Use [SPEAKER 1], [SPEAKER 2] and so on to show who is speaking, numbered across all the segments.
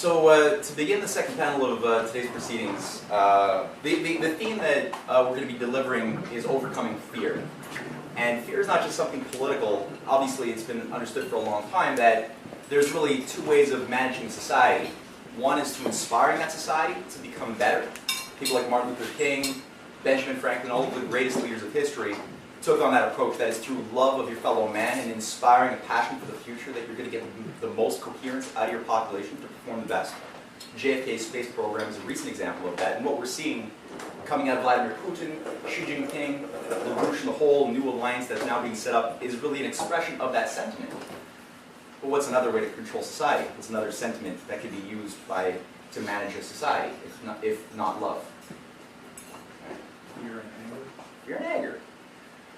[SPEAKER 1] To begin the second panel of today's proceedings, the theme that we're going to be delivering is overcoming fear. And fear is not just something political. Obviously, it's been understood for a long time that there's really two ways of managing society. One is to inspiring that society to become better. People like Martin Luther King, Benjamin Franklin, all of the greatest leaders of history took on that approach, that is through love of your fellow man and inspiring a passion for the future, that you're going to get the most coherence out of your population to perform the best. JFK's space program is a recent example of that, and what we're seeing coming out of Vladimir Putin, Xi Jinping, LaRouche, and the whole new alliance that's now being set up is really an expression of that sentiment. But what's another way to control society? What's another sentiment that can be used to manage a society, if not love?
[SPEAKER 2] Fear and anger.
[SPEAKER 1] Fear and anger.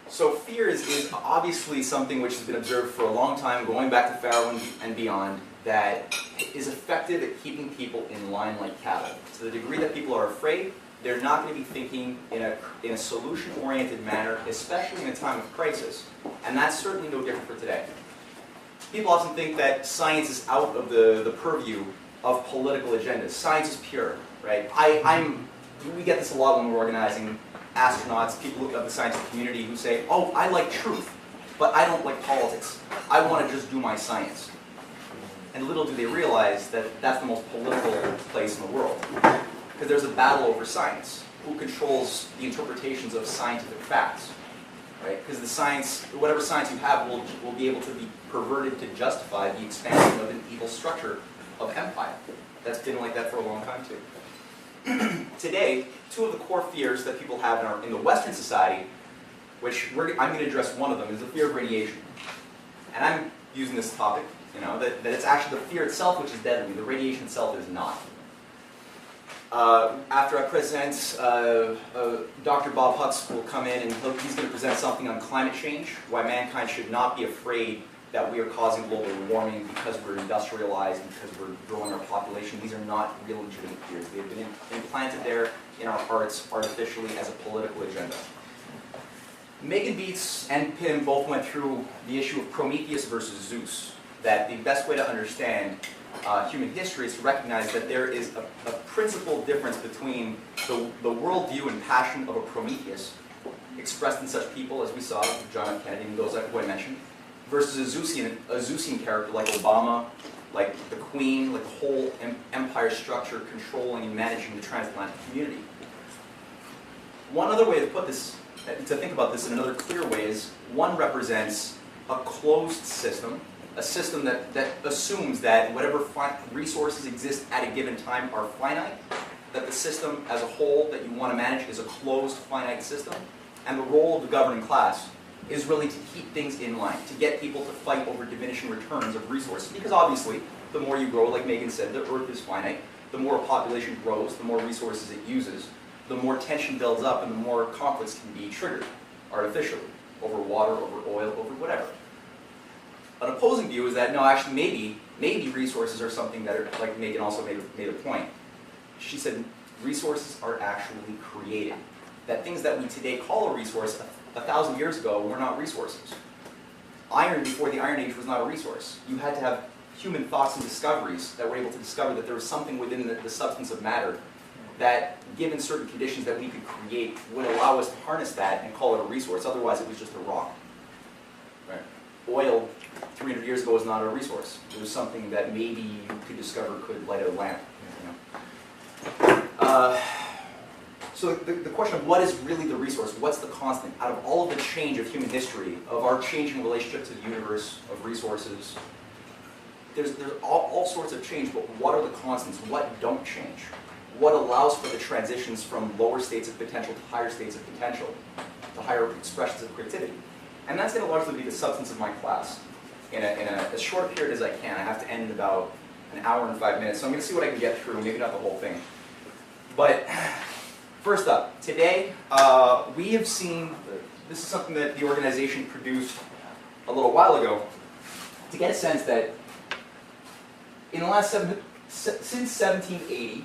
[SPEAKER 1] So fear is obviously something which has been observed for a long time, going back to Pharaoh and beyond, that is effective at keeping people in line like cattle. To the degree that people are afraid, they're not going to be thinking in a solution-oriented manner, especially in a time of crisis. And that's certainly no different for today. People often think that science is out of the purview of political agendas. Science is pure, right? We get this a lot when we're organizing astronauts, people look up the scientific community who say, oh, I like truth, but I don't like politics. I want to just do my science. And little do they realize that that's the most political place in the world. Because there's a battle over science. Who controls the interpretations of scientific facts? Right? Because the science, whatever science you have will be able to be perverted to justify the expansion of an evil structure of empire. That's been like that for a long time too. Today, two of the core fears that people have in the Western society, which I'm going to address one of them, is the fear of radiation. And I'm using this topic, that it's actually the fear itself which is deadly. The radiation itself is not. After I present, Dr. Bob Hutz will come in and he's going to present something on climate change, why mankind should not be afraid that we are causing global warming because we're industrialized, because we're growing our population. These are not real legitimate fears. They've been implanted there in our hearts artificially as a political agenda. Megan Beats and Pim both went through the issue of Prometheus versus Zeus, that the best way to understand human history is to recognize that there is a principal difference between the worldview and passion of a Prometheus, expressed in such people as we saw, John F. Kennedy and those who I mentioned, versus a Zeusian character like Obama, like the Queen, like the whole empire structure controlling and managing the transatlantic community. One other way to put this, to think about this in another clear way, is one represents a closed system, a system that assumes that whatever resources exist at a given time are finite, that the system as a whole that you want to manage is a closed, finite system, and the role of the governing class is really to keep things in line, to get people to fight over diminishing returns of resources. Because obviously, the more you grow, like Megan said, the Earth is finite. The more a population grows, the more resources it uses, the more tension builds up, and the more conflicts can be triggered artificially, over water, over oil, over whatever. An opposing view is that, no, actually, maybe resources are something that are, like Megan also made a point. She said resources are actually created. That things that we today call a resource 1,000 years ago were not resources. Iron before the Iron Age was not a resource. You had to have human thoughts and discoveries that were able to discover that there was something within the substance of matter that, given certain conditions that we could create, would allow us to harness that and call it a resource. Otherwise, it was just a rock. Right? Oil 300 years ago was not a resource. It was something that maybe you could discover could light a lamp. So the question of what is really the resource, what's the constant, out of all of the change of human history, of our changing relationship to the universe, of resources, there's all sorts of change, but what are the constants? What don't change? What allows for the transitions from lower states of potential to higher states of potential, to higher expressions of creativity? And that's going to largely be the substance of my class. In as short a period as I can. I have to end in about an hour and 5 minutes, so I'm going to see what I can get through, maybe not the whole thing. But first up, today we have seen, this is something that the organization produced a little while ago, to get a sense that in the last since 1780,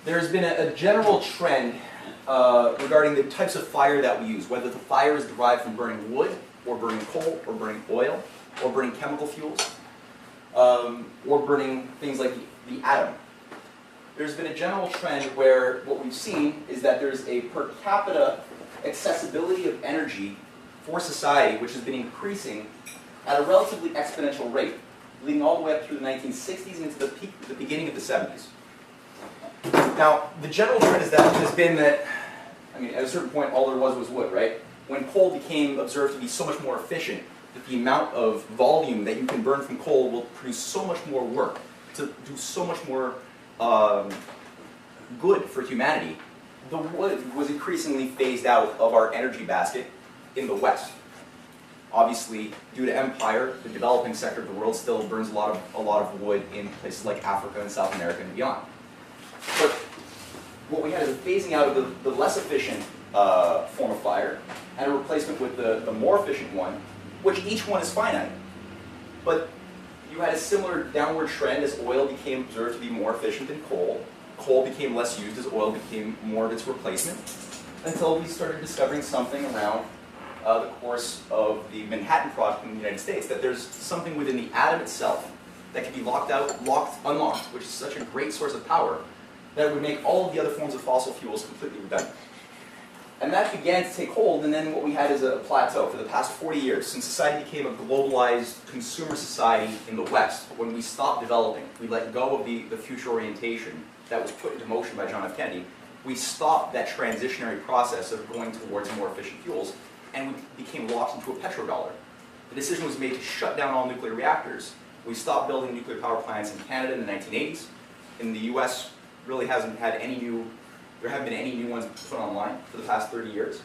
[SPEAKER 1] there's been a general trend regarding the types of fire that we use, whether the fire is derived from burning wood, or burning coal, or burning oil, or burning chemical fuels, or burning things like the atom. There's been a general trend where what we've seen is that there's a per capita accessibility of energy for society which has been increasing at a relatively exponential rate, leading all the way up through the 1960s and into the beginning of the 70s. Now, the general trend has been that, I mean, at a certain point, all there was wood, right? When coal became observed to be so much more efficient, that the amount of volume that you can burn from coal will produce so much more work, to do so much more good for humanity, the wood was increasingly phased out of our energy basket in the West. Obviously, due to empire, the developing sector of the world still burns a lot of wood in places like Africa and South America and beyond. But what we had is a phasing out of the less efficient form of fire and a replacement with the more efficient one, which each one is finite. But you had a similar downward trend as oil became observed to be more efficient than coal. Coal became less used as oil became more of its replacement, until we started discovering something around the course of the Manhattan Project in the United States, that there's something within the atom itself that can be unlocked, which is such a great source of power, that it would make all of the other forms of fossil fuels completely redundant. And that began to take hold, and then what we had is a plateau for the past 40 years, since society became a globalized consumer society in the West. When we stopped developing, we let go of the future orientation that was put into motion by John F. Kennedy, we stopped that transitionary process of going towards more efficient fuels, and we became locked into a petrodollar. The decision was made to shut down all nuclear reactors. We stopped building nuclear power plants in Canada in the 1980s. In the US, really hasn't had there haven't been any new ones put online for the past 30 years.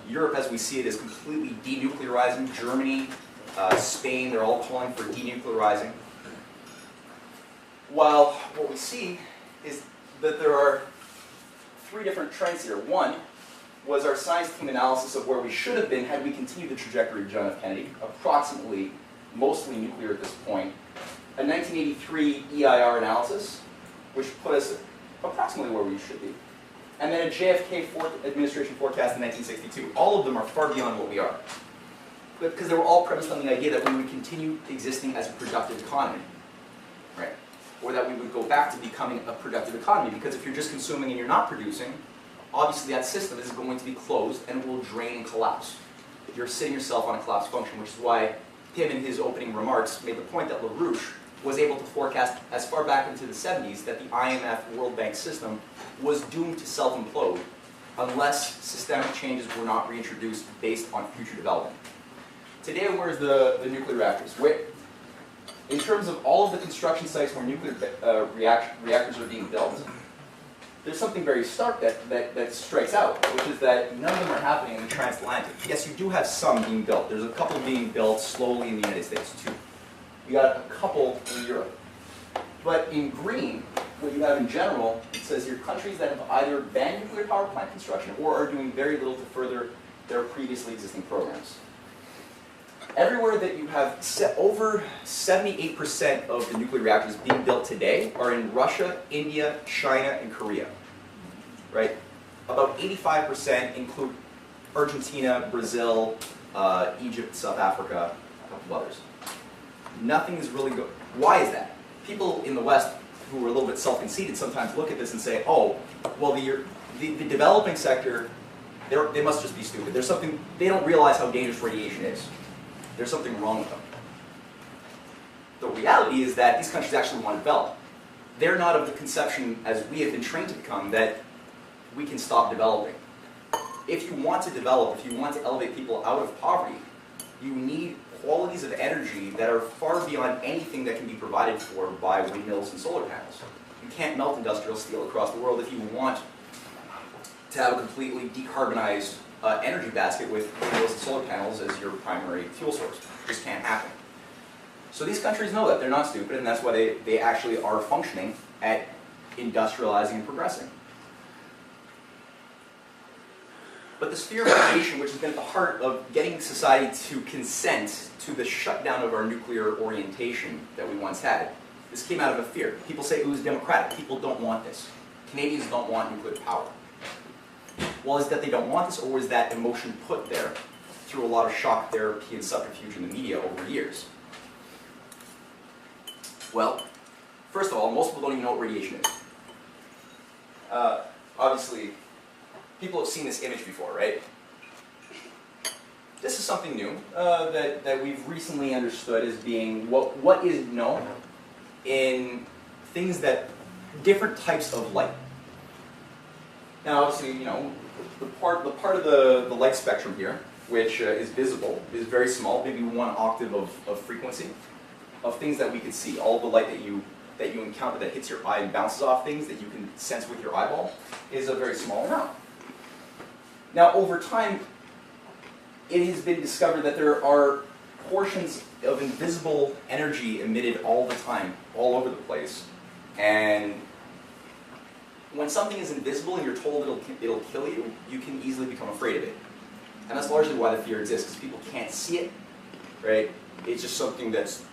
[SPEAKER 1] Europe, as we see it, is completely denuclearizing. Germany, Spain, they're all calling for denuclearizing. While what we see is that there are three different trends here. One was our science team analysis of where we should have been had we continued the trajectory of John F. Kennedy, approximately mostly nuclear at this point. A 1983 EIR analysis, which put us approximately where we should be. And then a JFK administration forecast in 1962. All of them are far beyond what we are. Because they were all premised on the idea that we would continue existing as a productive economy, right? Or that we would go back to becoming a productive economy, because if you're just consuming and you're not producing, obviously that system is going to be closed and will drain and collapse. You're sitting yourself on a collapsed function, which is why Tim, in his opening remarks, made the point that LaRouche was able to forecast as far back into the 70s that the IMF World Bank system was doomed to self-implode unless systemic changes were not reintroduced based on future development. Today, where's the nuclear reactors? In terms of all of the construction sites where nuclear reactors are being built, there's something very stark that strikes out, which is that none of them are happening in the transatlantic. Yes, you do have some being built. There's a couple being built slowly in the United States, too. You got a couple in Europe. But in green, what you have in general, it says here countries that have either banned nuclear power plant construction or are doing very little to further their previously existing programs. Everywhere that you have over 78% of the nuclear reactors being built today are in Russia, India, China, and Korea. Right? About 85% include Argentina, Brazil, Egypt, South Africa, a couple of others. Nothing is really good. Why is that? People in the West who are a little bit self-conceited sometimes look at this and say, oh, well, the developing sector, they must just be stupid. There's something, they don't realize how dangerous radiation is. There's something wrong with them. The reality is that these countries actually want to develop. They're not of the conception, as we have been trained to become, that we can stop developing. If you want to develop, if you want to elevate people out of poverty, you need qualities of energy that are far beyond anything that can be provided for by windmills and solar panels. You can't melt industrial steel across the world if you want to have a completely decarbonized energy basket with windmills and solar panels as your primary fuel source. It just can't happen. So these countries know that. They're not stupid, and that's why they actually are functioning at industrializing and progressing. But this fear of radiation, which has been at the heart of getting society to consent to the shutdown of our nuclear orientation that we once had, this came out of a fear. People say it was democratic. People don't want this. Canadians don't want nuclear power. Well, is that they don't want this, or was that emotion put there through a lot of shock therapy and subterfuge in the media over years? Well, First of all, most people don't even know what radiation is. Obviously, people have seen this image before, right? This is something new that we've recently understood as being what is known in things that, different types of light. Now, obviously, you know, the part of the light spectrum here, which is visible, is very small, maybe 1 octave of frequency, of things that we could see. All the light that you encounter that hits your eye and bounces off things that you can sense with your eyeball is a very small amount. Now, over time, it has been discovered that there are portions of invisible energy emitted all the time, all over the place. And when something is invisible and you're told it'll kill you, you can easily become afraid of it. And that's largely why the fear exists, because people can't see it, right? It's just something that's,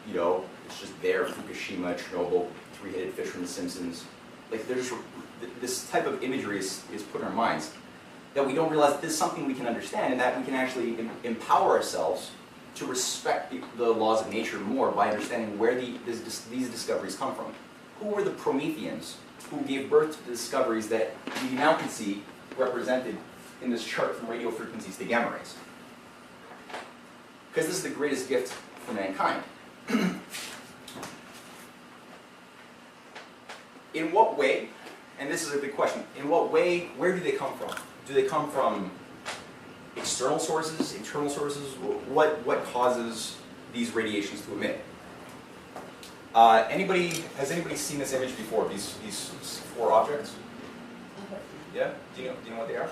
[SPEAKER 1] you know, it's just there. Fukushima, Chernobyl, 3-headed fish from The Simpsons. Like, there's this type of imagery is put in our minds that we don't realize that this is something we can understand and that we can actually empower ourselves to respect the laws of nature more by understanding where these discoveries come from. Who were the Prometheans who gave birth to the discoveries that we now can see represented in this chart from radio frequencies to gamma rays? Because this is the greatest gift for mankind. In what way, and this is a big question, in what way, where do they come from? Do they come from external sources, internal sources? What causes these radiations to emit? Has anybody seen this image before, these 4 objects? Yeah? Do you know what they are?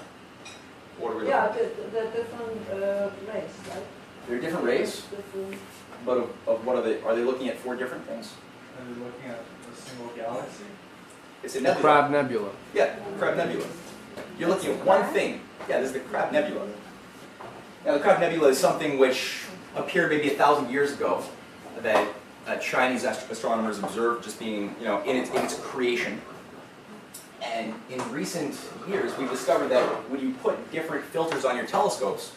[SPEAKER 1] What are we looking at?
[SPEAKER 3] The different rays, right?
[SPEAKER 1] They're different rays? But of what are they looking at 4 different things?
[SPEAKER 2] Are they looking at a single galaxy?
[SPEAKER 1] It's a nebula.
[SPEAKER 4] Crab Nebula.
[SPEAKER 1] Yeah, Crab Nebula. You're looking at one thing. Yeah, this is the Crab Nebula. Now, the Crab Nebula is something which appeared maybe 1,000 years ago that Chinese astronomers observed just being, you know, in its creation. And in recent years, we've discovered that when you put different filters on your telescopes,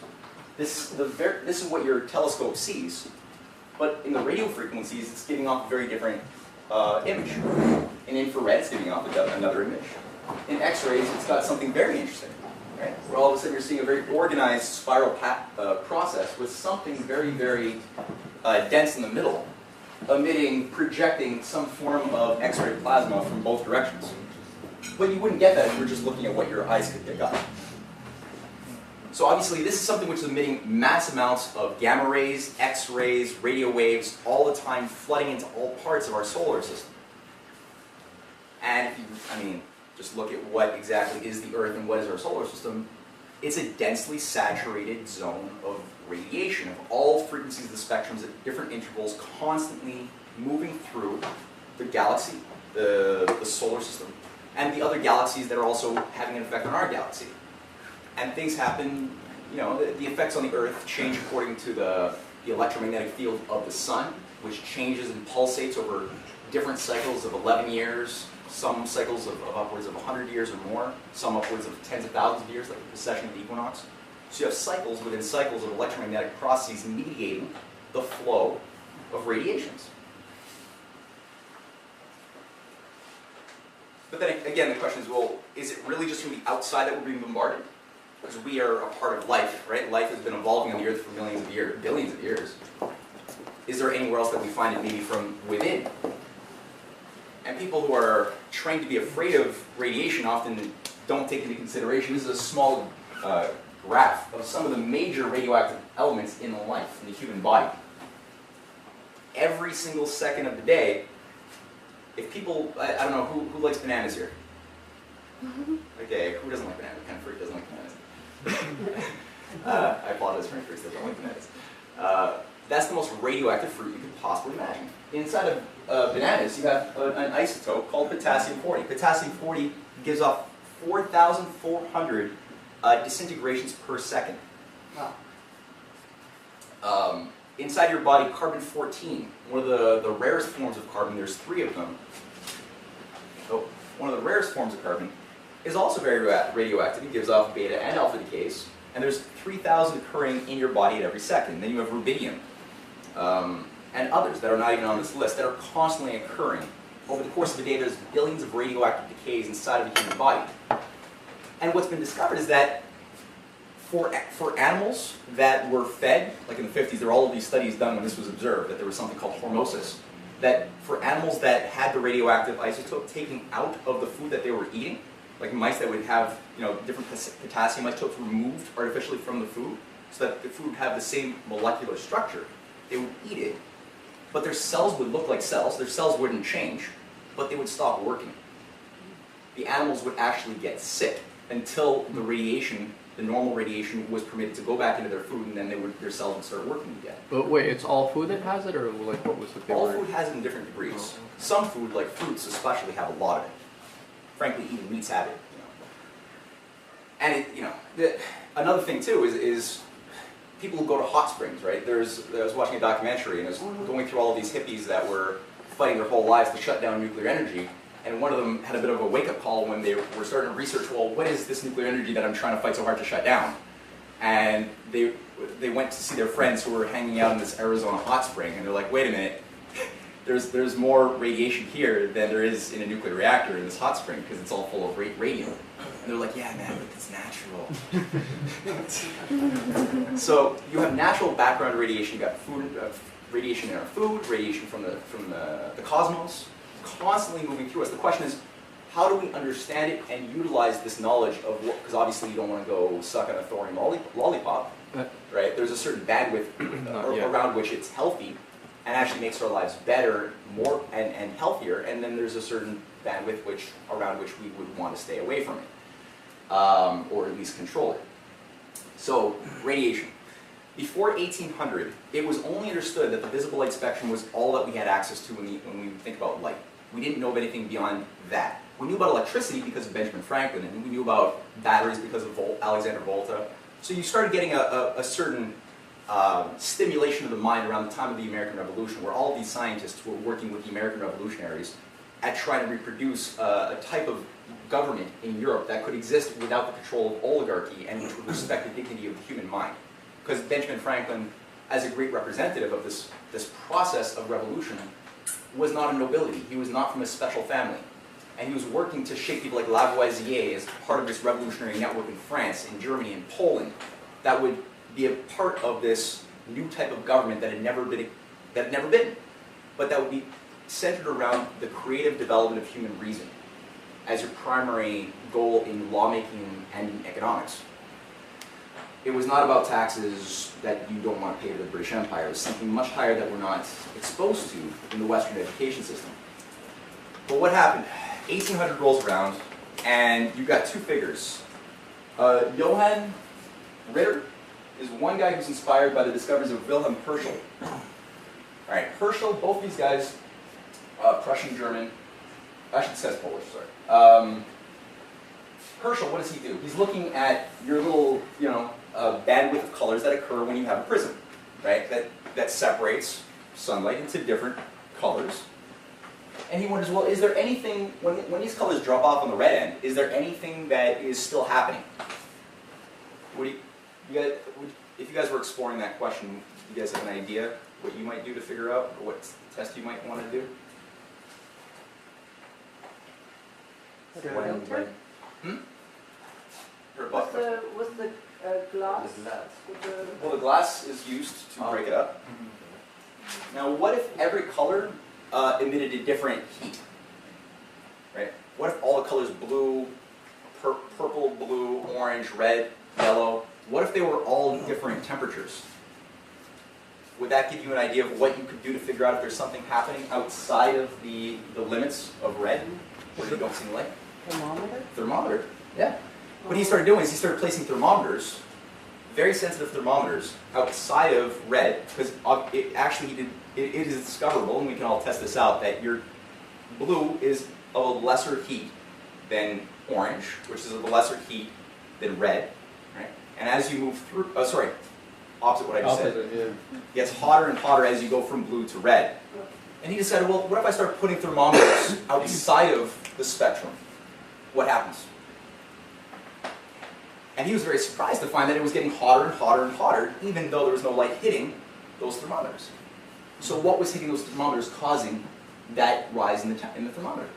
[SPEAKER 1] this is what your telescope sees. But in the radio frequencies, it's giving off a very different image. In infrared, it's giving off another image. In X-rays, it's got something very interesting, right? Where all of a sudden you're seeing a very organized spiral process with something very, very dense in the middle, projecting some form of X-ray plasma from both directions. But you wouldn't get that if you were just looking at what your eyes could pick up. So obviously, this is something which is emitting mass amounts of gamma rays, X-rays, radio waves, all the time, flooding into all parts of our solar system. And if you, just look at what exactly is the Earth and what is our solar system, it's a densely saturated zone of radiation of all frequencies of the spectrums at different intervals, constantly moving through the galaxy, the solar system, and the other galaxies that are also having an effect on our galaxy. And things happen, you know, the effects on the Earth change according to the electromagnetic field of the sun, which changes and pulsates over different cycles of 11 years, some cycles of upwards of 100 years or more, some upwards of tens of thousands of years, like the precession of the equinox. So you have cycles within cycles of electromagnetic processes mediating the flow of radiations. But then again, the question is, well, is it really just from the outside that we're being bombarded? Because we are a part of life, right? Life has been evolving on the Earth for millions of years, billions of years. Is there anywhere else that we find it maybe from within? And people who are trained to be afraid of radiation often don't take into consideration, this is a small graph of some of the major radioactive elements in life, in the human body. Every single second of the day, if people, I don't know, who likes bananas here? Okay, who doesn't like bananas? What kind of fruit doesn't like bananas? I apologize for any fruits that don't like bananas. That's the most radioactive fruit you could possibly imagine. Inside of bananas, you have an isotope called potassium-40. Potassium-40 gives off 4,400 disintegrations per second.
[SPEAKER 3] Wow.
[SPEAKER 1] Inside your body, carbon-14, one of the rarest forms of carbon, there's 3 of them. So one of the rarest forms of carbon is also very radioactive. It gives off beta and alpha decays, and there's 3,000 occurring in your body at every second. Then you have rubidium, and others that are not even on this list that are constantly occurring over the course of a day, there's billions of radioactive decays inside of the human body. And what's been discovered is that for animals that were fed, like in the 50s, there were all of these studies done when this was observed, that there was something called hormosis, that for animals that had the radioactive isotope taken out of the food that they were eating, like mice that would have different potassium isotopes removed artificially from the food, so that the food would have the same molecular structure, they would eat it, but their cells would look like cells, their cells wouldn't change, but they would stop working. The animals would actually get sick until the radiation, the normal radiation, was permitted to go back into their food, and then their cells would start working again.
[SPEAKER 4] But wait, it's all food that has it, or like what was the big
[SPEAKER 1] All
[SPEAKER 4] word?
[SPEAKER 1] food has it in different degrees. Some food, like fruits especially, have a lot of it. Frankly, even meats have it. And another thing too is people who go to hot springs, right? I was watching a documentary, and I was going through all of these hippies that were fighting their whole lives to shut down nuclear energy. And one of them had a bit of a wake-up call when they were starting to research, well, what is this nuclear energy that I'm trying to fight so hard to shut down? And they went to see their friends who were hanging out in this Arizona hot spring, and they're like, wait a minute, there's more radiation here than there is in a nuclear reactor in this hot spring, because it's all full of radium. And they're like, yeah, man, but it's natural. So you have natural background radiation. You got food, radiation in our food, radiation from the cosmos, constantly moving through us. The question is, how do we understand it and utilize this knowledge of what, because obviously you don't want to go suck on a thorium lollipop, right? There's a certain bandwidth around which it's healthy and actually makes our lives better, more and healthier, and then there's a certain bandwidth around which we would want to stay away from it, or at least control it. So, radiation. Before 1800, it was only understood that the visible light spectrum was all that we had access to when we think about light. We didn't know of anything beyond that. We knew about electricity because of Benjamin Franklin, and we knew about batteries because of Alexander Volta. So you started getting a certain stimulation of the mind around the time of the American Revolution, where all of these scientists were working with the American revolutionaries at trying to reproduce a type of government in Europe that could exist without the control of oligarchy and which would respect the dignity of the human mind. Because Benjamin Franklin, as a great representative of this process of revolution, was not a nobility. He was not from a special family. And he was working to shape people like Lavoisier as part of this revolutionary network in France, in Germany, in Poland, that would be a part of this new type of government that had never been, but that would be centered around the creative development of human reason as your primary goal in lawmaking and in economics. It was not about taxes that you don't want to pay to the British Empire. It was something much higher that we're not exposed to in the Western education system. But what happened? 1800 rolls around, and you've got two figures. Johann Ritter is one guy who's inspired by the discoveries of Wilhelm Herschel. All right, Herschel, both these guys, Prussian-German, actually it says Polish, sorry. Herschel, what does he do? He's looking at your little, bandwidth of colors that occur when you have a prism, right? That separates sunlight into different colors. And he wonders, well, is there anything, when these colors drop off on the red end, is there anything that is still happening? If you guys were exploring that question, do you guys have an idea what you might do to figure out, or what test you might want to do?
[SPEAKER 3] Filter? What's the glass?
[SPEAKER 1] Well, the glass is used to break it up. Now, what if every color emitted a different heat? Right? What if all the colors blue, purple, blue, orange, red, yellow? What if they were all different temperatures? Would that give you an idea of what you could do to figure out if there's something happening outside of the limits of red, where you don't see light?
[SPEAKER 3] Thermometer?
[SPEAKER 1] Thermometer, yeah. What he started doing is he started placing thermometers, very sensitive thermometers, outside of red, because it is discoverable, and we can all test this out, that your blue is of a lesser heat than orange, which is of a lesser heat than red, right? And as you move through, opposite what I just said, it gets hotter and hotter as you go from blue to red. And he decided, well, what if I start putting thermometers outside of the spectrum? What happens? And he was very surprised to find that it was getting hotter and hotter and hotter, even though there was no light hitting those thermometers. So what was hitting those thermometers causing that rise in the thermometer.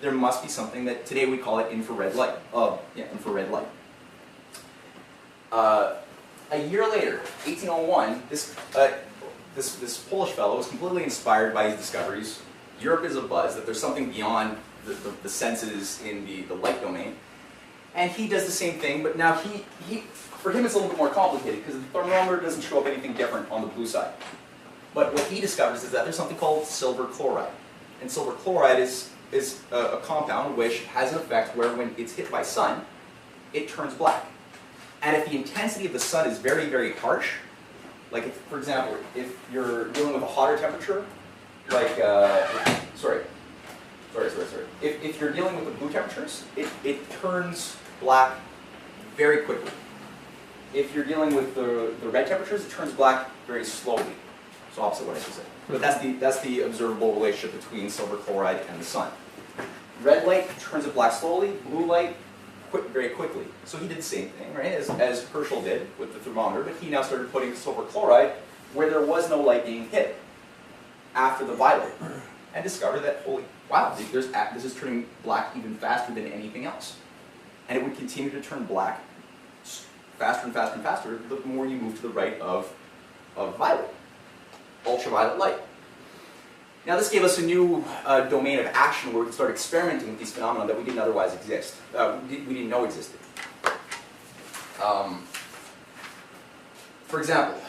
[SPEAKER 1] There must be something that today we call it infrared light. Infrared light. A year later, 1801, this Polish fellow was completely inspired by his discoveries. Europe is abuzz that there's something beyond the senses in the light domain. And he does the same thing, but now for him it's a little bit more complicated because the thermometer doesn't show up anything different on the blue side. But what he discovers is that there's something called silver chloride. And silver chloride is a compound which has an effect where when it's hit by sun, it turns black. And if the intensity of the sun is very, very harsh, like for example, if you're dealing with a hotter temperature, like, If you're dealing with the blue temperatures, it turns black very quickly. If you're dealing with the red temperatures, it turns black very slowly. It's opposite what I just said. But that's the observable relationship between silver chloride and the sun. Red light turns it black slowly, blue light very quickly. So he did the same thing, right, as Herschel did with the thermometer, but he now started putting silver chloride where there was no light being hit after the violet, and discovered that, holy wow, this is turning black even faster than anything else. And it would continue to turn black faster and faster and faster the more you move to the right of violet, ultraviolet light. Now this gave us a new domain of action where we could start experimenting with these phenomena that we didn't otherwise exist, we didn't know existed. For example,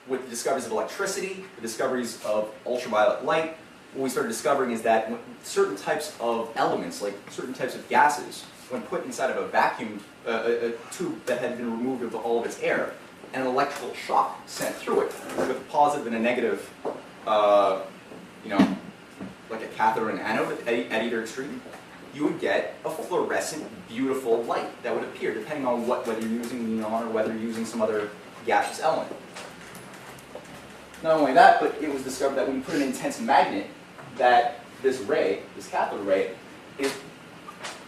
[SPEAKER 1] with the discoveries of electricity, the discoveries of ultraviolet light, what we started discovering is that certain types of elements, like certain types of gases, when put inside of a vacuum, a tube that had been removed of all of its air, and an electrical shock sent through it, with a positive and a negative, like a cathode and anode at either extreme, you would get a fluorescent, beautiful light that would appear, depending on whether you're using neon or whether you're using some other gaseous element. Not only that, but it was discovered that when you put an intense magnet, that this ray, this cathode ray,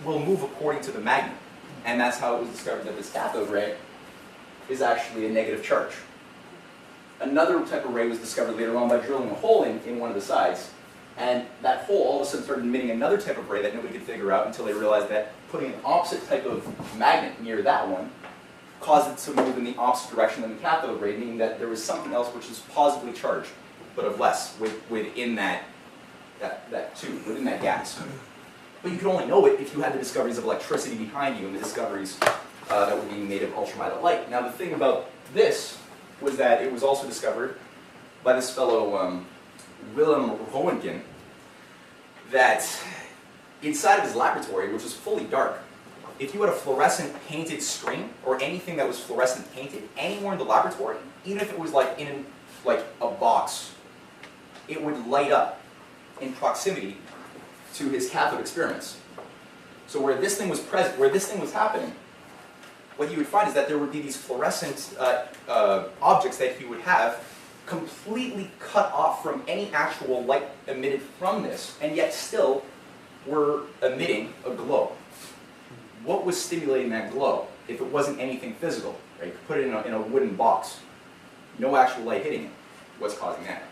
[SPEAKER 1] will move according to the magnet. And that's how it was discovered that this cathode ray is actually a negative charge. Another type of ray was discovered later on by drilling a hole in one of the sides. And that hole all of a sudden started emitting another type of ray that nobody could figure out until they realized that putting an opposite type of magnet near that one caused it to move in the opposite direction than the cathode ray, meaning that there was something else which is positively charged, but of less, within that tube, within that gas. But you could only know it if you had the discoveries of electricity behind you and the discoveries that were being made of ultraviolet light. Now the thing about this was that it was also discovered by this fellow, Willem Röntgen, that inside of his laboratory, which was fully dark, if you had a fluorescent painted screen, or anything that was fluorescent painted anywhere in the laboratory, even if it was like in a box, it would light up in proximity to his cathode experiments. So where this thing was present, where this thing was happening, what you would find is that there would be these fluorescent objects that he would have completely cut off from any actual light emitted from this, and yet still were emitting a glow. What was stimulating that glow if it wasn't anything physical? Right? You could put it in a wooden box. No actual light hitting it. What's causing that?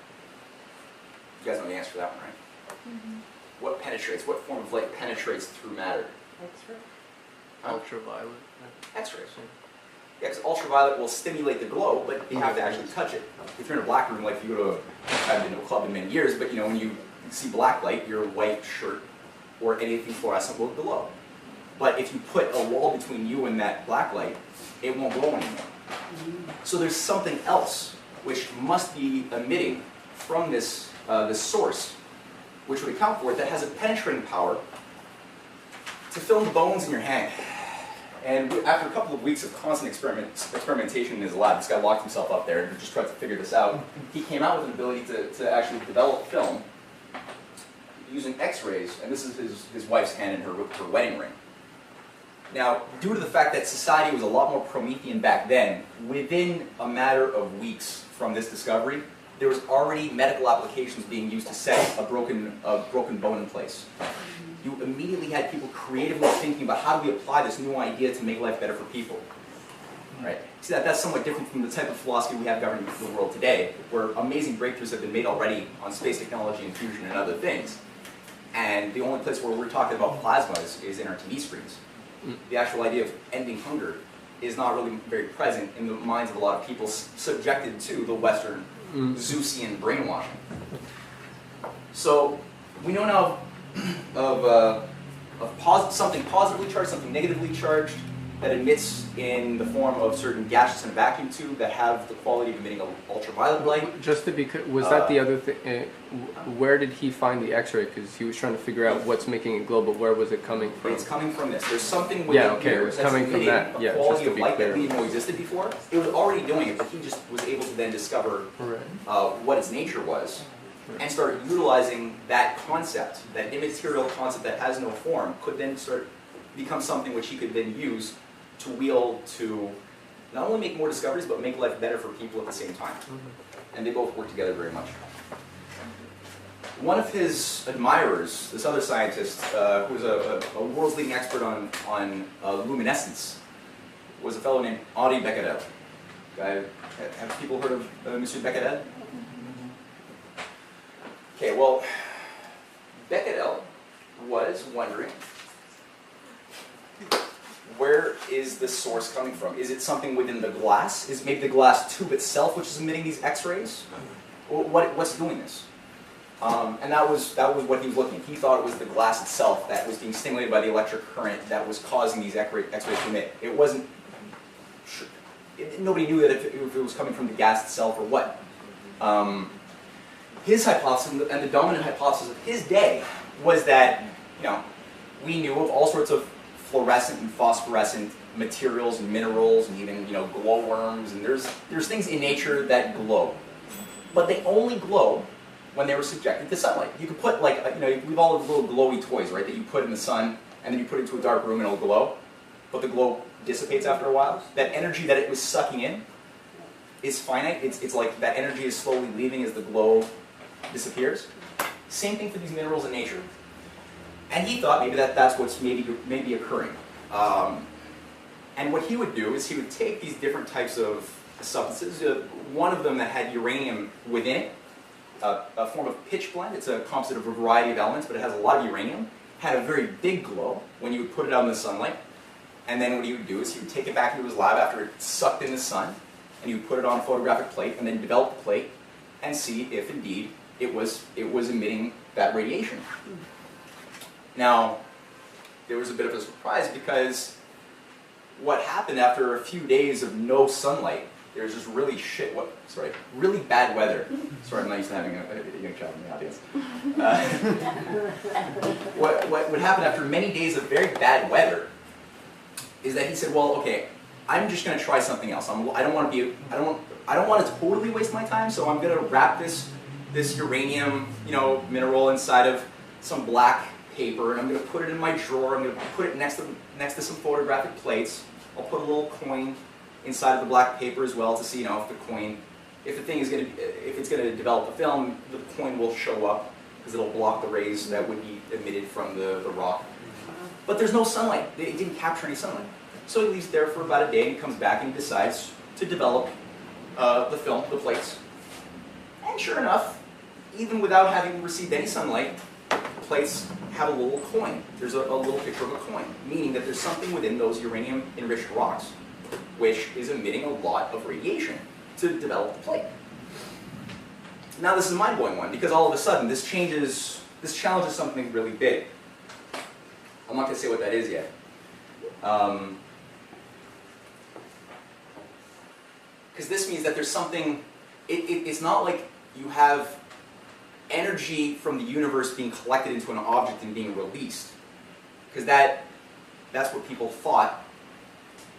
[SPEAKER 1] You guys know the answer to that one, right? Mm-hmm. What form of light penetrates through matter?
[SPEAKER 3] X-ray.
[SPEAKER 4] Ultraviolet.
[SPEAKER 1] X-rays. Yeah, because ultraviolet will stimulate the glow, but you have to actually touch it. If you're in a black room, like if you go to I haven't been to a club in many years, but when you see black light, your white shirt or anything fluorescent will glow. But if you put a wall between you and that black light, it won't glow anymore. So there's something else which must be emitting from this source, which would account for it, that has a penetrating power to film the bones in your hand. And after a couple of weeks of constant experimentation in his lab, this guy locked himself up there and just tried to figure this out. He came out with an ability to actually develop film using X-rays, and this is his wife's hand in her wedding ring. Now, due to the fact that society was a lot more Promethean back then, within a matter of weeks from this discovery, there was already medical applications being used to set a broken bone in place. You immediately had people creatively thinking about how do we apply this new idea to make life better for people. right? See, that's somewhat different from the type of philosophy we have governing the world today, where amazing breakthroughs have been made already on space technology and fusion and other things. And the only place where we're talking about plasmas is in our TV screens. The actual idea of ending hunger is not really very present in the minds of a lot of people subjected to the Western Zeusian brainwashing. So we know now of something positively charged, something negatively charged, that emits in the form of certain gases in a vacuum tube that have the quality of emitting ultraviolet light.
[SPEAKER 4] Just to be clear, was that the other thing? Where did he find the X-ray? Because he was trying to figure out what's making it glow, but where was it coming from?
[SPEAKER 1] It's coming from this. There's something within here
[SPEAKER 4] it was
[SPEAKER 1] that's
[SPEAKER 4] coming from
[SPEAKER 1] emitting
[SPEAKER 4] that.
[SPEAKER 1] a
[SPEAKER 4] Yeah,
[SPEAKER 1] quality
[SPEAKER 4] just to
[SPEAKER 1] of
[SPEAKER 4] be
[SPEAKER 1] light
[SPEAKER 4] clear.
[SPEAKER 1] that we didn't know existed before. It was already doing it, but he just was able to then discover what its nature was and start utilizing that concept, that immaterial concept that has no form, could then start become something which he could then use to wield to not only make more discoveries, but make life better for people at the same time. And they both work together very much. One of his admirers, this other scientist, who was a world's leading expert on luminescence, was a fellow named Henri Becquerel. Have people heard of Monsieur Becquerel? Okay, well, Becquerel was wondering, where is the source coming from? Is it something within the glass? Is it maybe the glass tube itself which is emitting these X-rays? What's doing this? And that was what he was looking at. He thought it was the glass itself that was being stimulated by the electric current that was causing these X-rays to emit. It wasn't. Nobody knew that if it was coming from the gas itself or what. His hypothesis and the dominant hypothesis of his day was that we knew of all sorts of fluorescent and phosphorescent materials and minerals and even glowworms, and there's things in nature that glow, but they only glow when they were subjected to sunlight. You could put we've all have little glowy toys, right, that you put in the sun and then you put it into a dark room and it'll glow, but the glow dissipates after a while. That energy that it was sucking in is finite. It's like that energy is slowly leaving as the glow disappears. Same thing for these minerals in nature. And he thought maybe that's what's maybe occurring. And what he would do is he would take these different types of substances, one of them that had uranium within it, a form of pitch blende. It's a composite of a variety of elements, but it has a lot of uranium. Had a very big glow when you would put it out in the sunlight. And then what he would do is he would take it back into his lab after it sucked in the sun, and he would put it on a photographic plate, and then develop the plate and see if indeed it was emitting that radiation. Now, there was a bit of a surprise because what happened after a few days of no sunlight, there was just really really bad weather. Sorry, I'm not used to having a young child in the audience. What happened after many days of very bad weather is that he said, well, okay, I'm just going to try something else. I don't want to totally waste my time, so I'm going to wrap this uranium, mineral inside of some black paper, and I'm going to put it in my drawer. I'm going to put it next to some photographic plates. I'll put a little coin inside of the black paper as well to see, if it's going to develop a film, the coin will show up because it'll block the rays that would be emitted from the rock. But there's no sunlight. It didn't capture any sunlight. So he leaves there for about a day, and he comes back and he decides to develop the film, the plates. And sure enough, even without having received any sunlight, plates have a little coin. There's a little picture of a coin, meaning that there's something within those uranium-enriched rocks which is emitting a lot of radiation to develop the plate. Now this is a mind-blowing one, because all of a sudden this challenges something really big. I'm not going to say what that is yet. Because this means that there's something, it's not like you have energy from the universe being collected into an object and being released. Because that's what people thought,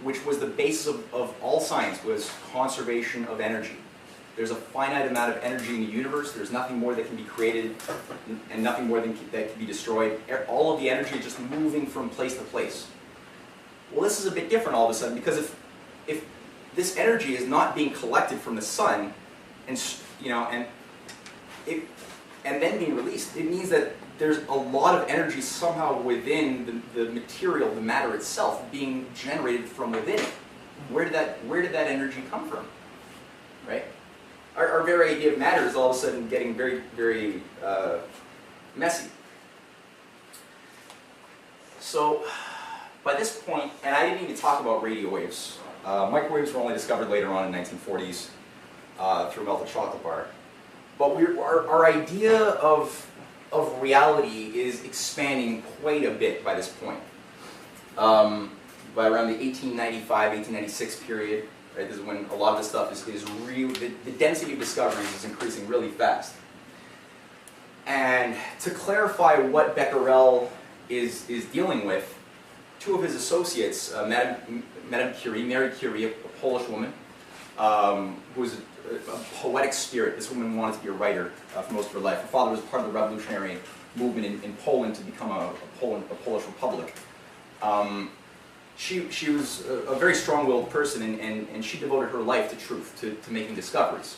[SPEAKER 1] which was the basis of all science, was conservation of energy. There's a finite amount of energy in the universe. There's nothing more that can be created and nothing more that can be destroyed. All of the energy is just moving from place to place. Well, this is a bit different all of a sudden, because if this energy is not being collected from the sun and then being released, it means that there's a lot of energy somehow within the material, the matter itself, being generated from within it. Where did that energy come from? Right? Our very idea of matter is all of a sudden getting very, very messy. So, by this point, and I didn't even talk about radio waves. Microwaves were only discovered later on in the 1940s through melted chocolate bar. But our idea of reality is expanding quite a bit by this point. By around the 1895, 1896 period, right, this is when a lot of this stuff is real. The density of discoveries is increasing really fast. And to clarify what Becquerel is dealing with, two of his associates, Madame Curie, Mary Curie, a Polish woman, who was a poetic spirit. This woman wanted to be a writer for most of her life. Her father was part of the revolutionary movement in Poland to become a Polish republic. She was a very strong-willed person, and she devoted her life to truth, to making discoveries,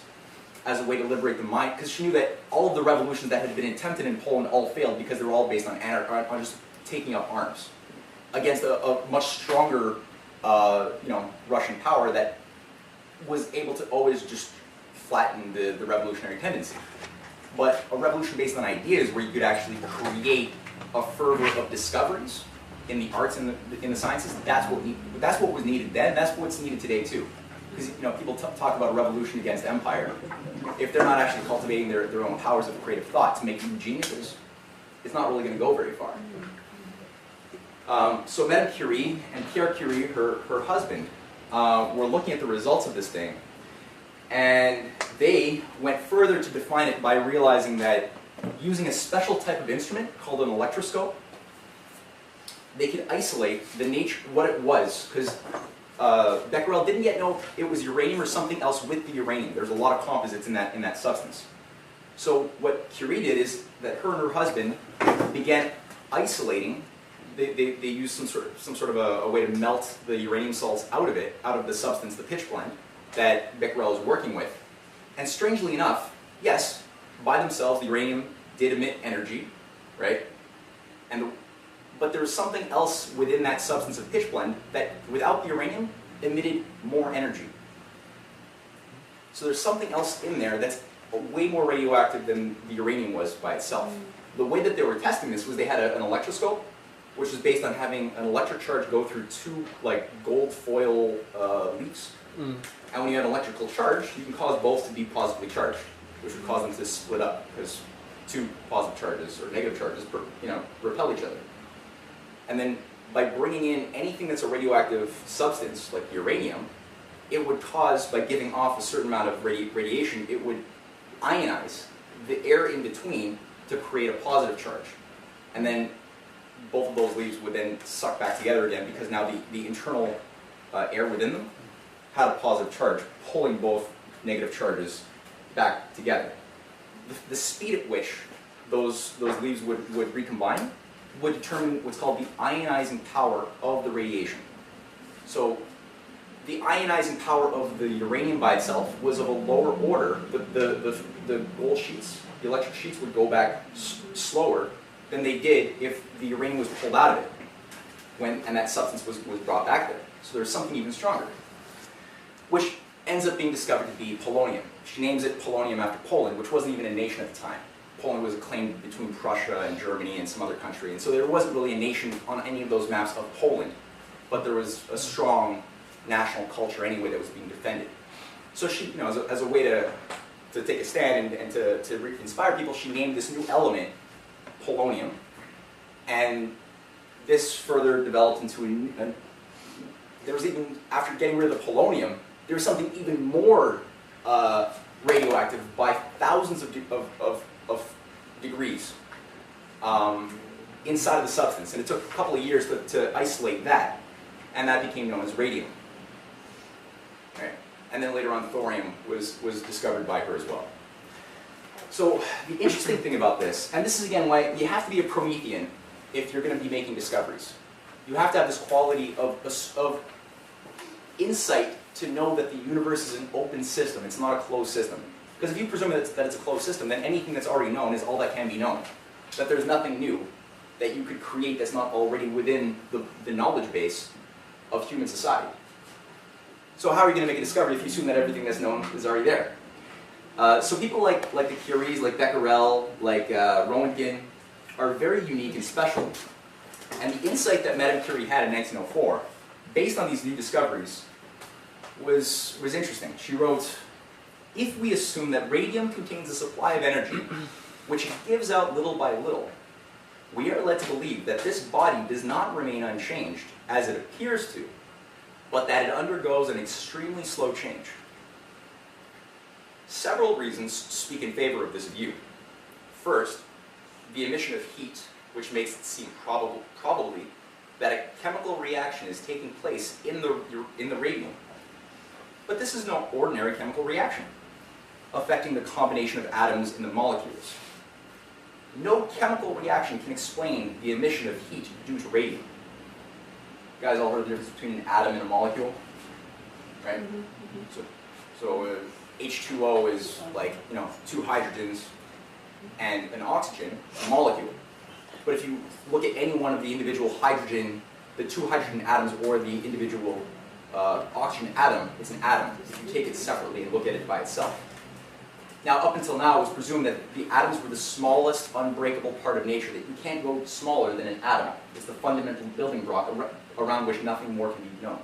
[SPEAKER 1] as a way to liberate the mind, because she knew that all of the revolutions that had been attempted in Poland all failed because they were all based on just taking up arms against a much stronger, Russian power that was able to always just flatten the revolutionary tendency. But a revolution based on ideas, where you could actually create a fervor of discoveries in the arts and in the sciences, that's what was needed then. That's what's needed today too. Because people talk about a revolution against empire. If they're not actually cultivating their own powers of creative thought to make new geniuses, it's not really going to go very far. So Madame Curie and Pierre Curie, her husband, were looking at the results of this thing, and they went further to define it by realizing that using a special type of instrument called an electroscope, they could isolate the nature, what it was, because Becquerel didn't yet know if it was uranium or something else with the uranium. There's a lot of composites in that substance. So what Curie did is that her and her husband began isolating. They used some sort of a way to melt the uranium salts out of the substance, the pitch blende, that Becquerel was working with. And strangely enough, yes, by themselves the uranium did emit energy, right? But there was something else within that substance of pitch blende that, without the uranium, emitted more energy. So there's something else in there that's way more radioactive than the uranium was by itself. The way that they were testing this was they had an electroscope, which is based on having an electric charge go through two gold foil leaves. And when you have an electrical charge, you can cause both to be positively charged, which would cause them to split up, because two positive charges or negative charges repel each other. And then by bringing in anything that's a radioactive substance, like uranium, it would cause, by giving off a certain amount of radiation, it would ionize the air in between to create a positive charge. And then both of those leaves would then suck back together again, because now the internal air within them had a positive charge, pulling both negative charges back together. The speed at which those leaves would recombine would determine what's called the ionizing power of the radiation. So the ionizing power of the uranium by itself was of a lower order. The gold sheets, the electric sheets, would go back slower than they did if the uranium was pulled out of it and that substance was brought back there. So there's something even stronger, which ends up being discovered to be polonium. She names it polonium after Poland, which wasn't even a nation at the time. Poland was claimed between Prussia and Germany and some other country, and so there wasn't really a nation on any of those maps of Poland, but there was a strong national culture anyway that was being defended. So she, as a way to take a stand and to inspire people, she named this new element polonium, and this further developed into there was even, after getting rid of the polonium, there was something even more radioactive by thousands of degrees inside of the substance, and it took a couple of years to isolate that, and that became known as radium. Right? And then later on, thorium was discovered by her as well. So the interesting thing about this, and this is again why you have to be a Promethean if you're going to be making discoveries. You have to have this quality of insight to know that the universe is an open system. It's not a closed system. Because if you presume that it's a closed system, then anything that's already known is all that can be known. That there's nothing new that you could create that's not already within the knowledge base of human society. So how are you going to make a discovery if you assume that everything that's known is already there? So people like the Curies, like Becquerel, like Roentgen, are very unique and special. And the insight that Madame Curie had in 1904, based on these new discoveries, was interesting. She wrote, "If we assume that radium contains a supply of energy, which it gives out little by little, we are led to believe that this body does not remain unchanged, as it appears to, but that it undergoes an extremely slow change. Several reasons speak in favor of this view. First, the emission of heat, which makes it seem probably that a chemical reaction is taking place in the radium. But this is no ordinary chemical reaction, affecting the combination of atoms in the molecules. No chemical reaction can explain the emission of heat due to radium." You guys all heard the difference between an atom and a molecule, right? So H2O is like, two hydrogens and an oxygen, a molecule. But if you look at any one of the individual hydrogen, the two hydrogen atoms or the individual oxygen atom, it's an atom if you take it separately and look at it by itself. Now, up until now, it was presumed that the atoms were the smallest unbreakable part of nature, that you can't go smaller than an atom. It's the fundamental building block around which nothing more can be known.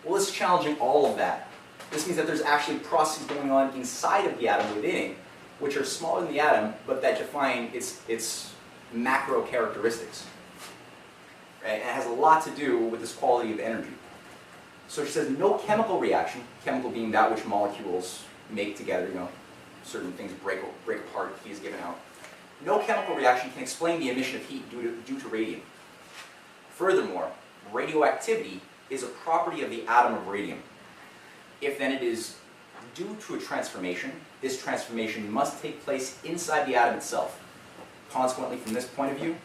[SPEAKER 1] Well, it's challenging all of that. This means that there's actually processes going on inside of the atom within it, which are smaller than the atom, but that define its macro characteristics. Right? And it has a lot to do with this quality of energy. So she says no chemical reaction, chemical being that which molecules make together, certain things break apart, heat is given out. No chemical reaction can explain the emission of heat due to radium. Furthermore, radioactivity is a property of the atom of radium. If then it is due to a transformation, this transformation must take place inside the atom itself. Consequently, from this point of view,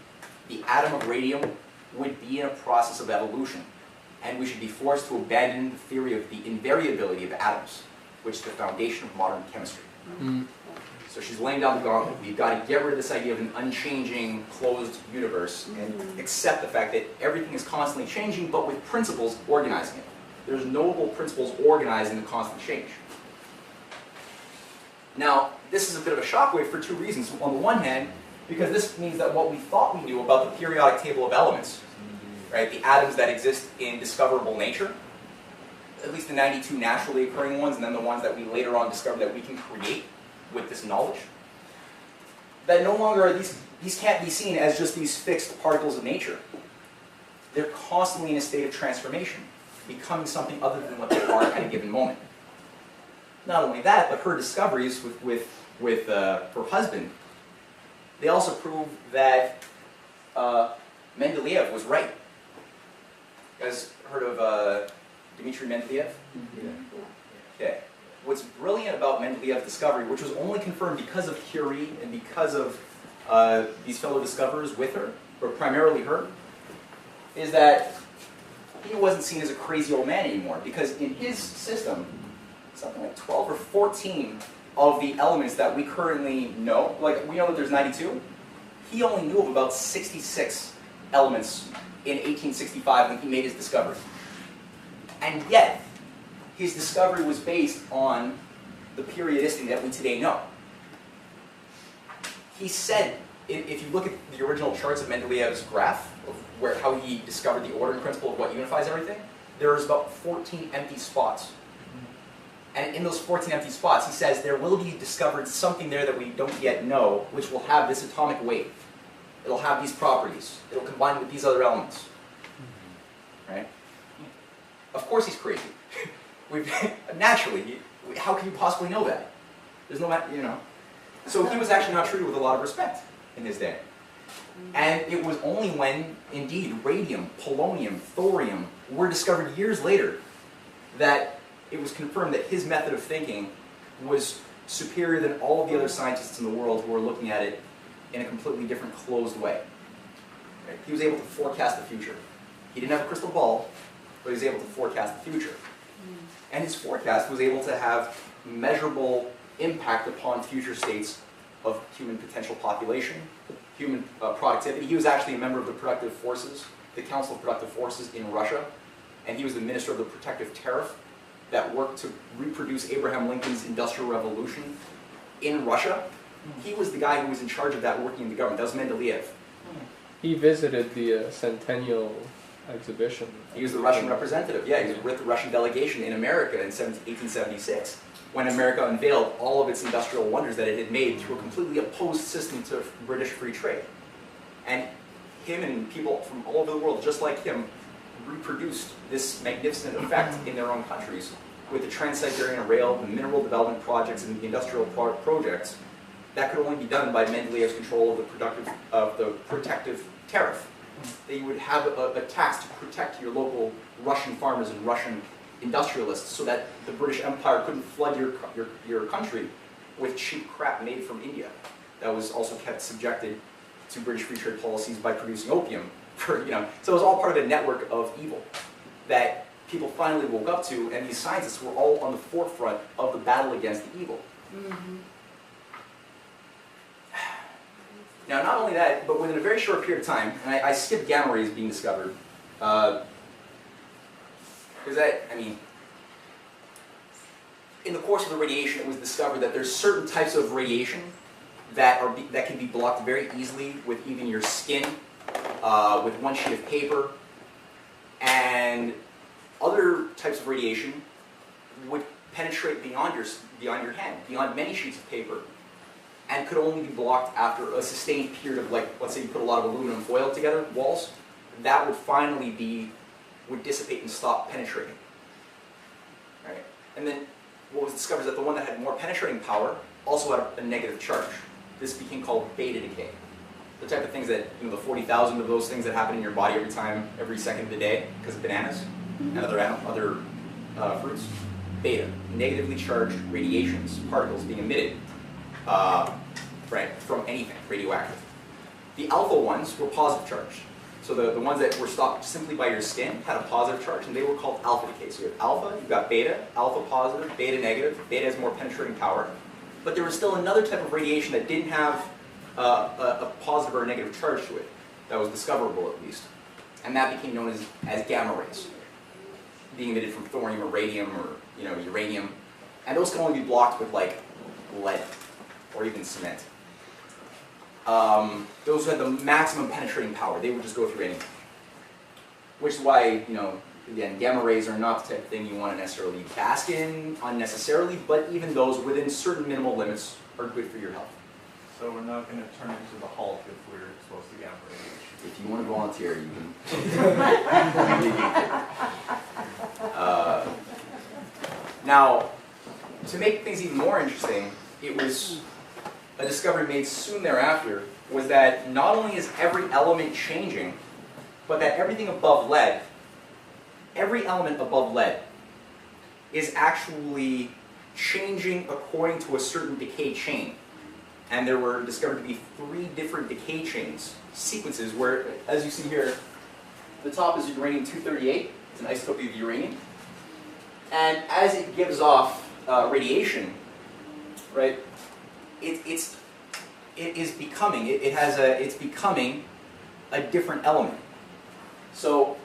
[SPEAKER 1] the atom of radium would be in a process of evolution, and we should be forced to abandon the theory of the invariability of atoms, which is the foundation of modern chemistry. So she's laying down the gauntlet. We've got to get rid of this idea of an unchanging, closed universe and accept the fact that everything is constantly changing, but with principles organizing it. There's notable principles organizing the constant change. Now, this is a bit of a shockwave for two reasons. On the one hand, because this means that what we thought we knew about the periodic table of elements, right, the atoms that exist in discoverable nature, at least the 92 naturally occurring ones, and then the ones that we later on discovered that we can create with this knowledge, that no longer are these can't be seen as just these fixed particles of nature. They're constantly in a state of transformation, becoming something other than what they are at a given moment. Not only that, but her discoveries with her husband, they also prove that Mendeleev was right. You guys heard of Dmitry Mendeleev? Okay. What's brilliant about Mendeleev's discovery, which was only confirmed because of Curie and because of these fellow discoverers with her, or primarily her, is that he wasn't seen as a crazy old man anymore, because in his system, something like 12 or 14 of the elements that we currently know, like we know that there's 92, he only knew of about 66 elements in 1865 when he made his discovery. And yet, his discovery was based on the periodicity that we today know. He said, if you look at the original charts of Mendeleev's graph, of how he discovered the ordering principle of what unifies everything, there's about 14 empty spots. And in those 14 empty spots, he says there will be discovered something there that we don't yet know, which will have this atomic weight. It'll have these properties. It'll combine with these other elements. Right? Of course he's crazy. Naturally, how can you possibly know that? There's no, So he was actually not treated with a lot of respect in his day. And it was only when, indeed, radium, polonium, thorium were discovered years later that it was confirmed that his method of thinking was superior than all of the other scientists in the world who were looking at it in a completely different, closed way. Right? He was able to forecast the future. He didn't have a crystal ball, but he was able to forecast the future. And his forecast was able to have measurable impact upon future states of human potential population, human productivity. He was actually a member of the Productive Forces, the Council of Productive Forces in Russia, and he was the Minister of the Protective Tariff that worked to reproduce Abraham Lincoln's Industrial Revolution in Russia. He was the guy who was in charge of that working in the government. That was Mendeleev.
[SPEAKER 4] He visited the Centennial exhibition.
[SPEAKER 1] He was the Russian representative. Yeah, he was with the Russian delegation in America in 1876, when America unveiled all of its industrial wonders that it had made through a completely opposed system to British free trade. And him and people from all over the world, just like him, reproduced this magnificent effect in their own countries with the Trans-Siberian Rail, the mineral development projects, and the industrial projects that could only be done by Mendeleev's control of the protective tariff. That you would have a tax to protect your local Russian farmers and Russian industrialists so that the British Empire couldn't flood your country with cheap crap made from India that was also kept subjected to British free trade policies by producing opium. So it was all part of a network of evil that people finally woke up to, and these scientists were all on the forefront of the battle against the evil.
[SPEAKER 3] Mm-hmm.
[SPEAKER 1] Now, not only that, but within a very short period of time, and I skipped gamma rays being discovered, because in the course of the radiation, it was discovered that there's certain types of radiation that can be blocked very easily with even your skin, with one sheet of paper, and other types of radiation would penetrate beyond your hand, beyond many sheets of paper, and could only be blocked after a sustained period of, like, let's say you put a lot of aluminum foil together, walls, that would finally would dissipate and stop penetrating. Right? And then what was discovered is that the one that had more penetrating power also had a negative charge. This became called beta decay. The type of things that, the 40,000 of those things that happen in your body every second of the day because of bananas and other fruits. Beta, negatively charged radiations, particles being emitted from anything radioactive. The alpha ones were positive charged. So the ones that were stopped simply by your skin had a positive charge, and they were called alpha decay. So you have alpha, you've got beta, alpha positive, beta negative. Beta has more penetrating power. But there was still another type of radiation that didn't have a positive or a negative charge to it, that was discoverable at least. And that became known as gamma rays, being emitted from thorium or radium or uranium. And those can only be blocked with like lead or even cement. Those who had the maximum penetrating power, they would just go through anything. Which is why, again, gamma rays are not the type of thing you want to necessarily bask in unnecessarily, but even those within certain minimal limits are good for your health.
[SPEAKER 2] So we're not going to turn into the Hulk if we're exposed to gamma radiation.
[SPEAKER 1] If you want to volunteer, you can. Now, to make things even more interesting, it was a discovery made soon thereafter, was that not only is every element changing, but that everything above lead, every element above lead, is actually changing according to a certain decay chain. And there were discovered to be 3 different decay chains, sequences, where, as you see here, the top is uranium-238, it's an isotope of uranium. And as it gives off radiation, right, it's becoming a different element. So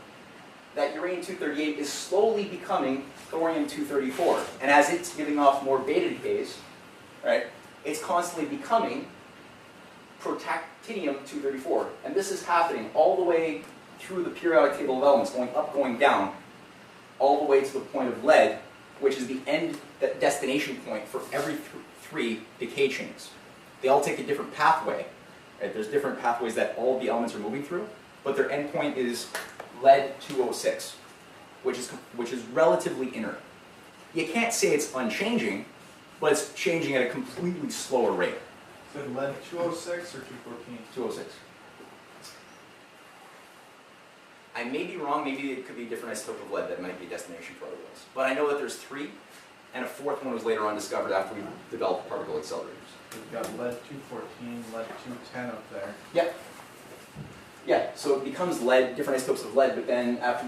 [SPEAKER 1] that uranium-238 is slowly becoming thorium-234, and as it's giving off more beta decays, right, it's constantly becoming protactinium-234, and this is happening all the way through the periodic table of elements, going up, going down, all the way to the point of lead, which is the end destination point for every 3 decay chains. They all take a different pathway. Right? There's different pathways that all of the elements are moving through, but their end point is lead-206, which is relatively inert. You can't say it's unchanging, but it's changing at a completely slower rate.
[SPEAKER 2] So lead 206 or 214?
[SPEAKER 1] 206. I may be wrong, maybe it could be a different isotope of lead that might be a destination for other ones. But I know that there's 3, and a 4th one was later on discovered after we developed particle accelerators.
[SPEAKER 2] We've got lead 214, lead 210 up there.
[SPEAKER 1] Yep. Yeah, so it becomes lead, different isotopes of lead, but then after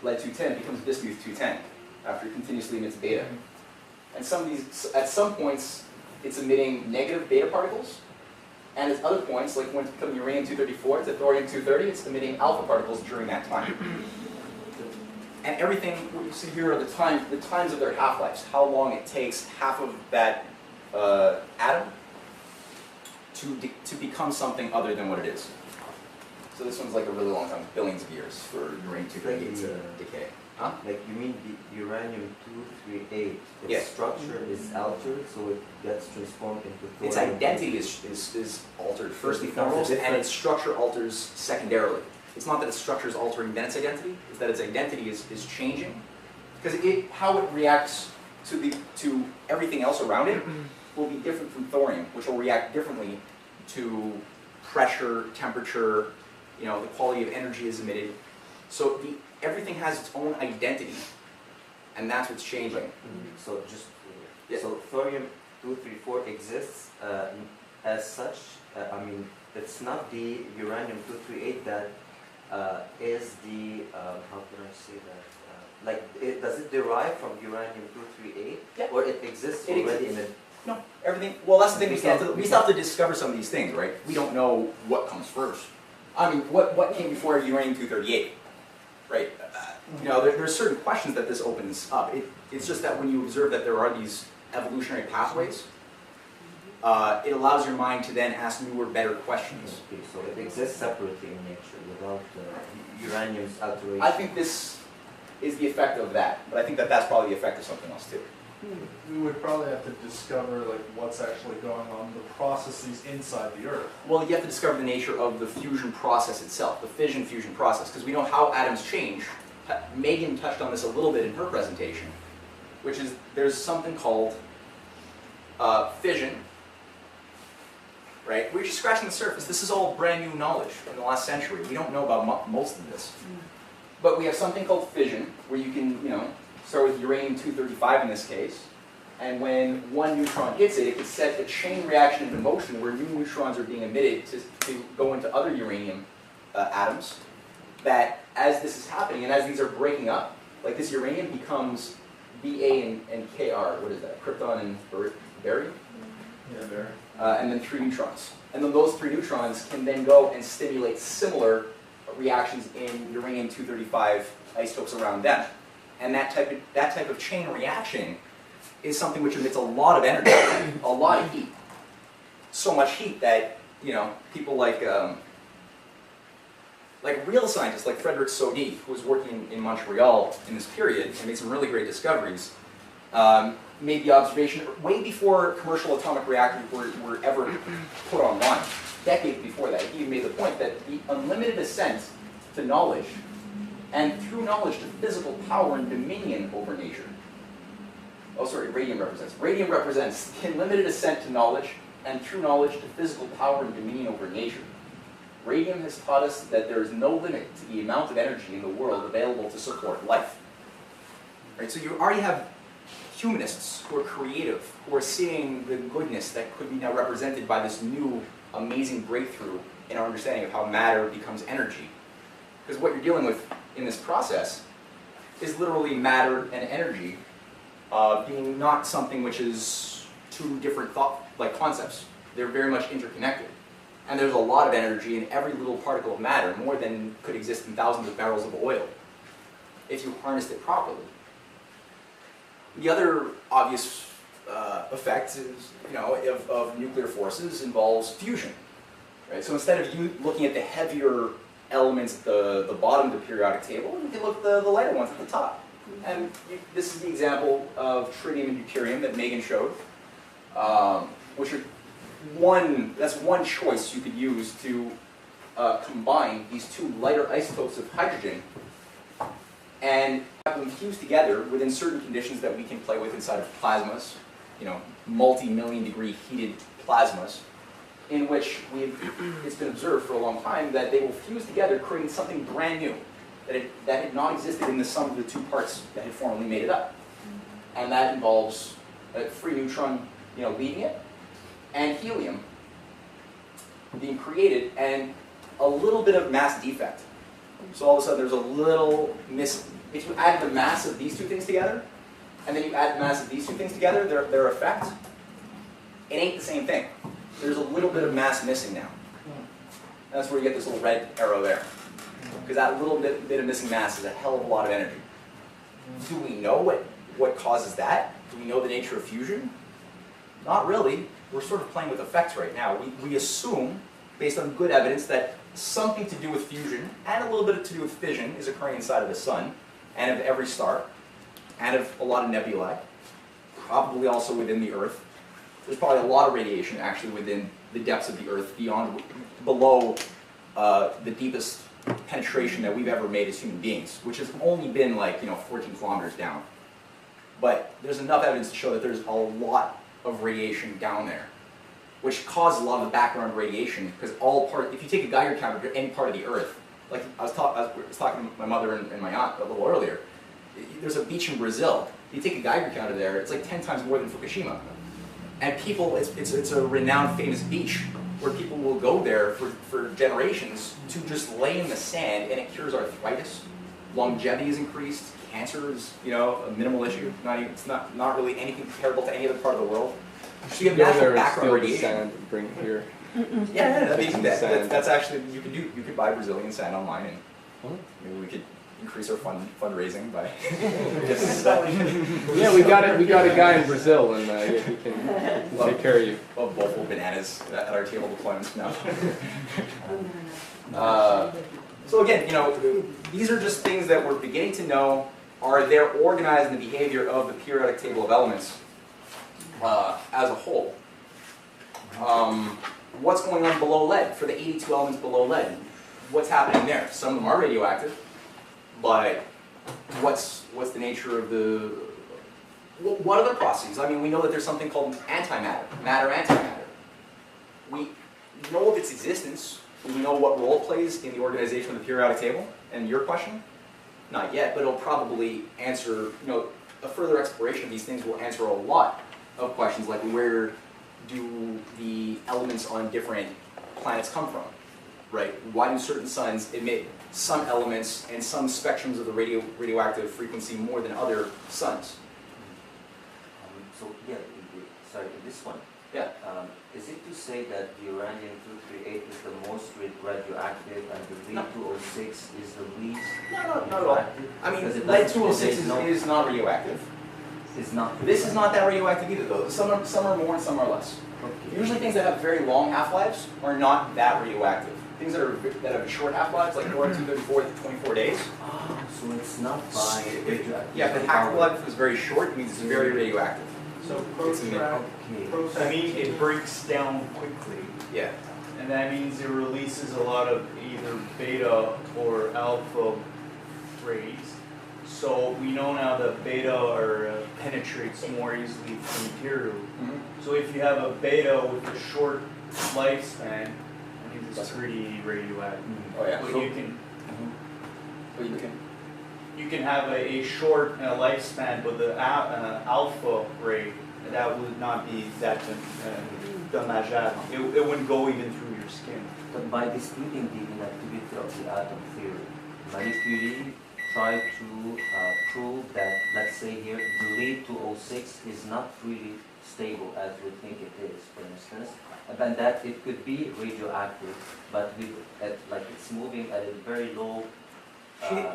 [SPEAKER 1] lead 210, it becomes bismuth 210 after it continuously emits beta. And some of these, at some points, it's emitting negative beta particles, and at other points, like when it's becoming uranium-234 to thorium-230, it's emitting alpha particles during that time. And everything, what you see here are the times of their half-lives, how long it takes half of that atom to become something other than what it is. So this one's like a really long time, billions of years for uranium-238 to decay. Huh?
[SPEAKER 5] Like you mean the uranium-238, its
[SPEAKER 1] Yeah.
[SPEAKER 5] structure is altered, so it gets transformed into thorium.
[SPEAKER 1] Its identity is altered first and
[SPEAKER 5] It becomes a
[SPEAKER 1] foremost, and
[SPEAKER 5] different-
[SPEAKER 1] its structure alters secondarily. It's not that its structure is altering then its identity, it's that its identity is changing. Because how it reacts to everything else around it will be different from thorium, which will react differently to pressure, temperature, the quality of energy is emitted. So everything has its own identity, and that's what's changing.
[SPEAKER 5] So just
[SPEAKER 1] Yeah.
[SPEAKER 5] so thorium-234 exists as such. I mean, it's not the uranium-238 that is the how can I say that? Does it derive from uranium-238,
[SPEAKER 1] Yeah.
[SPEAKER 5] or it exists
[SPEAKER 1] It
[SPEAKER 5] already in a?
[SPEAKER 1] No, everything. Well, that's the thing. We still have to discover some of these things, right? We don't know what comes first. I mean, what came before uranium-238, right? There's certain questions that this opens up. It's just that when you observe that there are these evolutionary pathways, it allows your mind to then ask newer, better questions.
[SPEAKER 5] Okay, so it exists separately in nature without uranium's alteration.
[SPEAKER 1] I think this is the effect of that, but I think that that's probably the effect of something else too.
[SPEAKER 2] We would probably have to discover like what's actually going on, the processes inside the Earth.
[SPEAKER 1] Well, you have to discover the nature of the fusion process itself, the fission-fusion process, because we know how atoms change. Megan touched on this a little bit in her presentation, which is there's something called fission, right? We're just scratching the surface. This is all brand new knowledge from the last century. We don't know about most of this. But we have something called fission, where you can, start with uranium-235 in this case, and when one neutron hits it, it can set a chain reaction into motion where new neutrons are being emitted to go into other uranium atoms, that as this is happening, and as these are breaking up, like this uranium becomes Ba and Kr, what is that, krypton and barium?
[SPEAKER 2] Yeah, there.
[SPEAKER 1] And then 3 neutrons. And then those 3 neutrons can then go and stimulate similar reactions in uranium-235 isotopes around them. And that type of chain reaction is something which emits a lot of energy, a lot of heat. So much heat that, people like real scientists like Frederick Soddy, who was working in Montreal in this period and made some really great discoveries, made the observation way before commercial atomic reactors were ever put online, decades before that. He made the point that the unlimited ascent to knowledge, and through knowledge to physical power and dominion over nature. Oh, sorry, radium represents. Radium represents the unlimited ascent to knowledge, and through knowledge to physical power and dominion over nature. Radium has taught us that there is no limit to the amount of energy in the world available to support life. Right, so you already have humanists who are creative, who are seeing the goodness that could be now represented by this new amazing breakthrough in our understanding of how matter becomes energy. Because what you're dealing with in this process is literally matter and energy being not something which is two different concepts. They're very much interconnected. And there's a lot of energy in every little particle of matter, more than could exist in thousands of barrels of oil, if you harnessed it properly. The other obvious effect is, of nuclear forces involves fusion. Right? So instead of you looking at the heavier elements at the bottom of the periodic table, you can look at the lighter ones at the top. And this is the example of tritium and deuterium that Megan showed, which are that's one choice you could use to combine these 2 lighter isotopes of hydrogen and have them fused together within certain conditions that we can play with inside of plasmas, multi-million degree heated plasmas, in which it's been observed for a long time that they will fuse together, creating something brand new that had not existed in the sum of the 2 parts that had formerly made it up. And that involves a free neutron leaving it, and helium being created, and a little bit of mass defect. So all of a sudden there's a little if you add the mass of these 2 things together, and then you add the mass of these 2 things together, their effect, it ain't the same thing. There's a little bit of mass missing now. And that's where you get this little red arrow there. Because that little bit of missing mass is a hell of a lot of energy. Do we know what causes that? Do we know the nature of fusion? Not really. We're sort of playing with effects right now. We assume, based on good evidence, that something to do with fusion and a little bit to do with fission is occurring inside of the sun and of every star and of a lot of nebulae, probably also within the Earth. There's probably a lot of radiation actually within the depths of the Earth, below the deepest penetration that we've ever made as human beings, which has only been like 14 kilometers down. But there's enough evidence to show that there's a lot of radiation down there, which causes a lot of the background radiation, because if you take a Geiger counter to any part of the Earth, like I was talking to my mother and my aunt a little earlier, there's a beach in Brazil. You take a Geiger counter there, it's like 10 times more than Fukushima. And people, it's a renowned, famous beach where people will go there for generations to just lay in the sand, and it cures arthritis. Longevity is increased. Cancer is, a minimal issue. It's not really anything comparable to any other part of the world. So you have natural background radiation.
[SPEAKER 4] Sand and bring it here.
[SPEAKER 1] That's actually you could buy Brazilian sand online, and maybe we could increase our fundraising by.
[SPEAKER 4] Yeah, we got a guy in Brazil, and he can take care of you.
[SPEAKER 1] Well, both bananas at our table deployments now. So again, these are just things that we're beginning to know. Are they organized in the behavior of the periodic table of elements as a whole? What's going on below lead for the 82 elements below lead? What's happening there? Some of them are radioactive, but what's the nature of the what other processes? I mean, we know that there's something called antimatter, matter-antimatter. We know of its existence. We know what role it plays in the organization of the periodic table. And your question? Not yet, but it'll probably answer, a further exploration of these things will answer a lot of questions, like where do the elements on different planets come from, right? Why do certain suns emit some elements and some spectrums of the radioactive frequency more than other suns?
[SPEAKER 5] Sorry, this one.
[SPEAKER 1] Yeah.
[SPEAKER 5] Is it to say that the uranium-238 is the most radioactive and the lead-206 is the least radioactive?
[SPEAKER 1] I mean, lead-206 is not radioactive.
[SPEAKER 5] It's not.
[SPEAKER 1] This is not that radioactive either, though. Some are more and some are less. Okay. Usually things that have very long half-lives are not that radioactive. Things that have short half-lives, like uranium-234 to 24 days.
[SPEAKER 5] Oh, so it's not by radioactive.
[SPEAKER 1] Yeah, if the half-life is very short, it means it's very radioactive.
[SPEAKER 2] So protract,
[SPEAKER 6] I mean, it breaks down quickly.
[SPEAKER 1] Yeah.
[SPEAKER 6] And that means it releases a lot of either beta or alpha rays. So we know now that beta penetrates more easily through material.
[SPEAKER 1] Mm-hmm.
[SPEAKER 6] So if you have a beta with a short lifespan, I think it's pretty radioactive.
[SPEAKER 1] Oh yeah.
[SPEAKER 6] But you can have a short lifespan, but the alpha ray, that would not be that dommageable. It wouldn't go even through your skin.
[SPEAKER 5] But by disputing the inactivity of the atom theory, Marie Curie tried to prove that, let's say here, the lead-206 is not really stable as we think it is, for instance, and that it could be radioactive, but it's moving at a very low.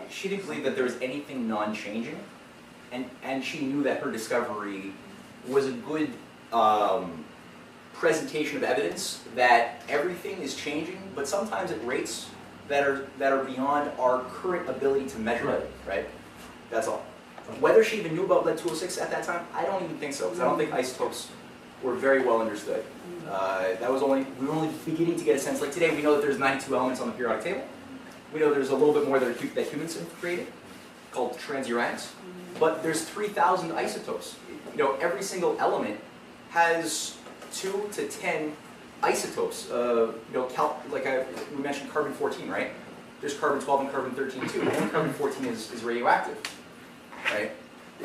[SPEAKER 1] She didn't believe that there was anything non-changing, and she knew that her discovery was a good presentation of evidence that everything is changing, but sometimes at rates that are beyond our current ability to measure it, right? That's all. Whether she even knew about lead-206 at that time, I don't even think so, because I don't think isotopes were very well understood. We were only beginning to get a sense, like today we know that there's 92 elements on the periodic table. We know there's a little bit more that humans have created, called transuranics, but there's 3,000 isotopes. Every single element has 2 to 10 isotopes. We mentioned carbon-14, right? There's carbon-12 and carbon-13 too. Only carbon-14 is radioactive, right?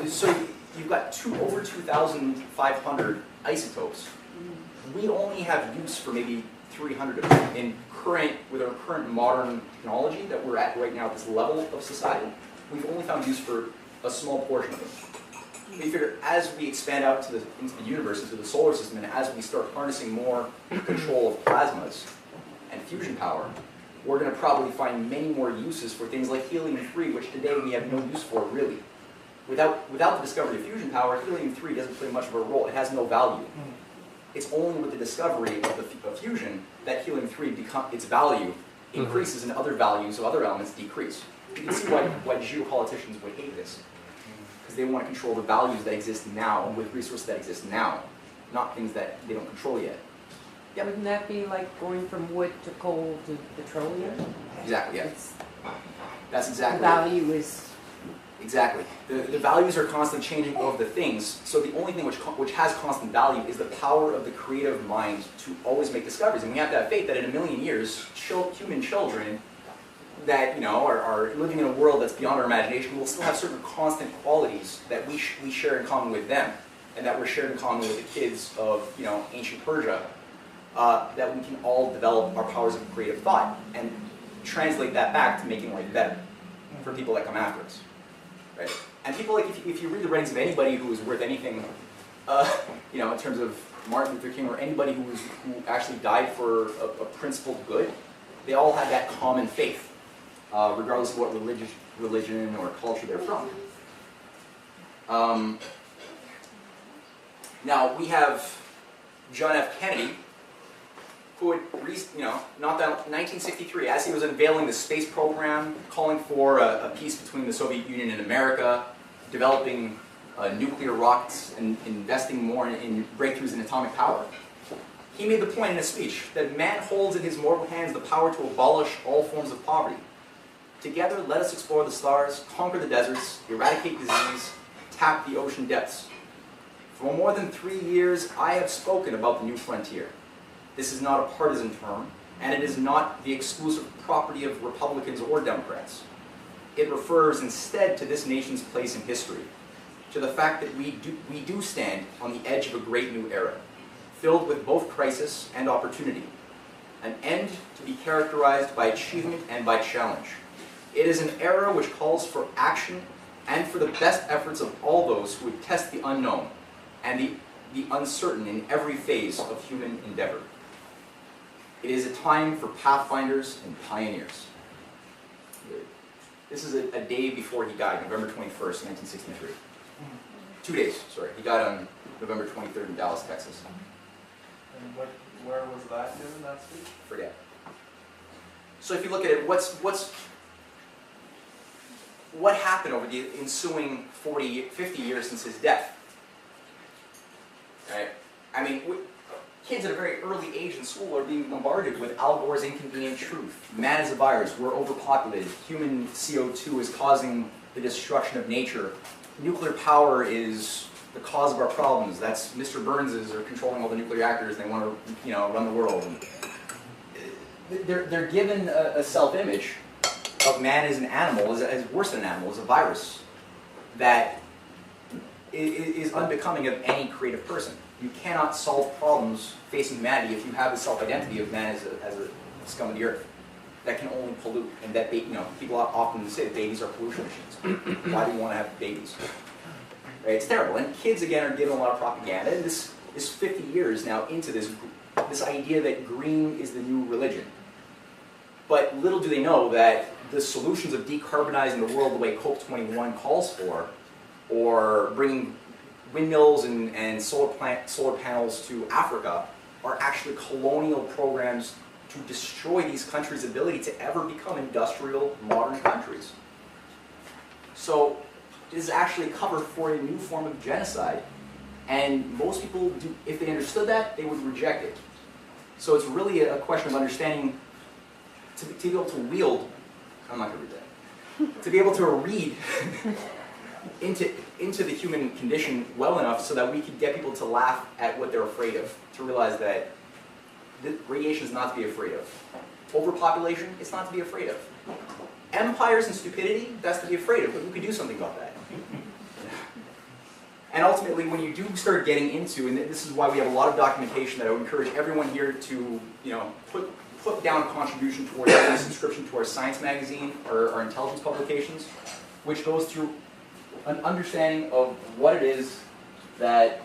[SPEAKER 1] So you've got over 2,500 isotopes. We only have use for maybe 300 of them with our current modern technology that we're at right now at this level of society. We've only found use for a small portion of them. We figure as we expand out into the universe, into the solar system, and as we start harnessing more control of plasmas and fusion power, we're going to probably find many more uses for things like helium-3, which today we have no use for, really. without the discovery of fusion power, helium-3 doesn't play much of a role. It has no value. It's only with the discovery of fusion that helium-3 its value increases and other values of other elements decrease. You can see why geopoliticians would hate this. Because they want to control the values that exist now with resources that exist now, not things that they don't control yet. Yep.
[SPEAKER 3] Wouldn't that be like going from wood to coal to petroleum?
[SPEAKER 1] Exactly, yeah.
[SPEAKER 3] It's,
[SPEAKER 1] That's
[SPEAKER 3] the
[SPEAKER 1] exactly
[SPEAKER 3] value is,
[SPEAKER 1] Exactly. The values are constantly changing of the things, so the only thing which has constant value is the power of the creative mind to always make discoveries. And we have to have faith that in a million years, human children that are living in a world that's beyond our imagination will still have certain constant qualities that we share in common with them, and that we're shared in common with the kids of ancient Persia, that we can all develop our powers of creative thought and translate that back to making life better for people that come after us. Right? And people, like, if you read the writings of anybody who is worth anything, in terms of Martin Luther King or anybody who actually died for a principled good, they all had that common faith, regardless of what religion or culture they're from. Now we have John F. Kennedy, who had, not that 1963, as he was unveiling the space program, calling for a peace between the Soviet Union and America, developing nuclear rockets and investing more in breakthroughs in atomic power. He made the point in a speech that man holds in his mortal hands the power to abolish all forms of poverty. Together, let us explore the stars, conquer the deserts, eradicate disease, tap the ocean depths. For more than 3 years, I have spoken about the new frontier. This is not a partisan term, and it is not the exclusive property of Republicans or Democrats. It refers instead to this nation's place in history, to the fact that we do stand on the edge of a great new era, filled with both crisis and opportunity, an end to be characterized by achievement and by challenge. It is an era which calls for action and for the best efforts of all those who would test the unknown and the uncertain in every phase of human endeavor. It is a time for pathfinders and pioneers. This is a day before he died, November 21st, 1963. 2 days, sorry. He died on November 23rd in Dallas, Texas.
[SPEAKER 2] And where was that given, that speech?
[SPEAKER 1] Forget. So if you look at it, what happened over the ensuing 50 years since his death? Right? I mean, kids at a very early age in school are being bombarded with Al Gore's inconvenient truth. Man is a virus. We're overpopulated. Human CO2 is causing the destruction of nature. Nuclear power is the cause of our problems. That's Mr. Burns's are controlling all the nuclear reactors. They want to, run the world. And they're given a self-image of man as an animal, as worse than an animal, as a virus that is unbecoming of any creative person. You cannot solve problems facing humanity if you have the self-identity of man as a scum of the earth that can only pollute, and that people often say that babies are pollution machines. Why do you want to have babies? Right? It's terrible. And kids again are given a lot of propaganda. And this is 50 years now into this idea that green is the new religion. But little do they know that the solutions of decarbonizing the world the way COP21 calls for, or bringing windmills and solar panels to Africa, are actually colonial programs to destroy these countries' ability to ever become industrial, modern countries. So it is actually a cover for a new form of genocide. And most people, if they understood that, they would reject it. So it's really a question of understanding, to be able to wield, I'm not going to read that, to be able to read into the human condition well enough so that we could get people to laugh at what they're afraid of, to realize that radiation is not to be afraid of. Overpopulation, it's not to be afraid of. Empires and stupidity, that's to be afraid of, but we could do something about that. And ultimately, when you do start getting into, and this is why we have a lot of documentation that I would encourage everyone here to, put down a contribution towards a subscription to our science magazine or our intelligence publications, which goes through an understanding of what it is that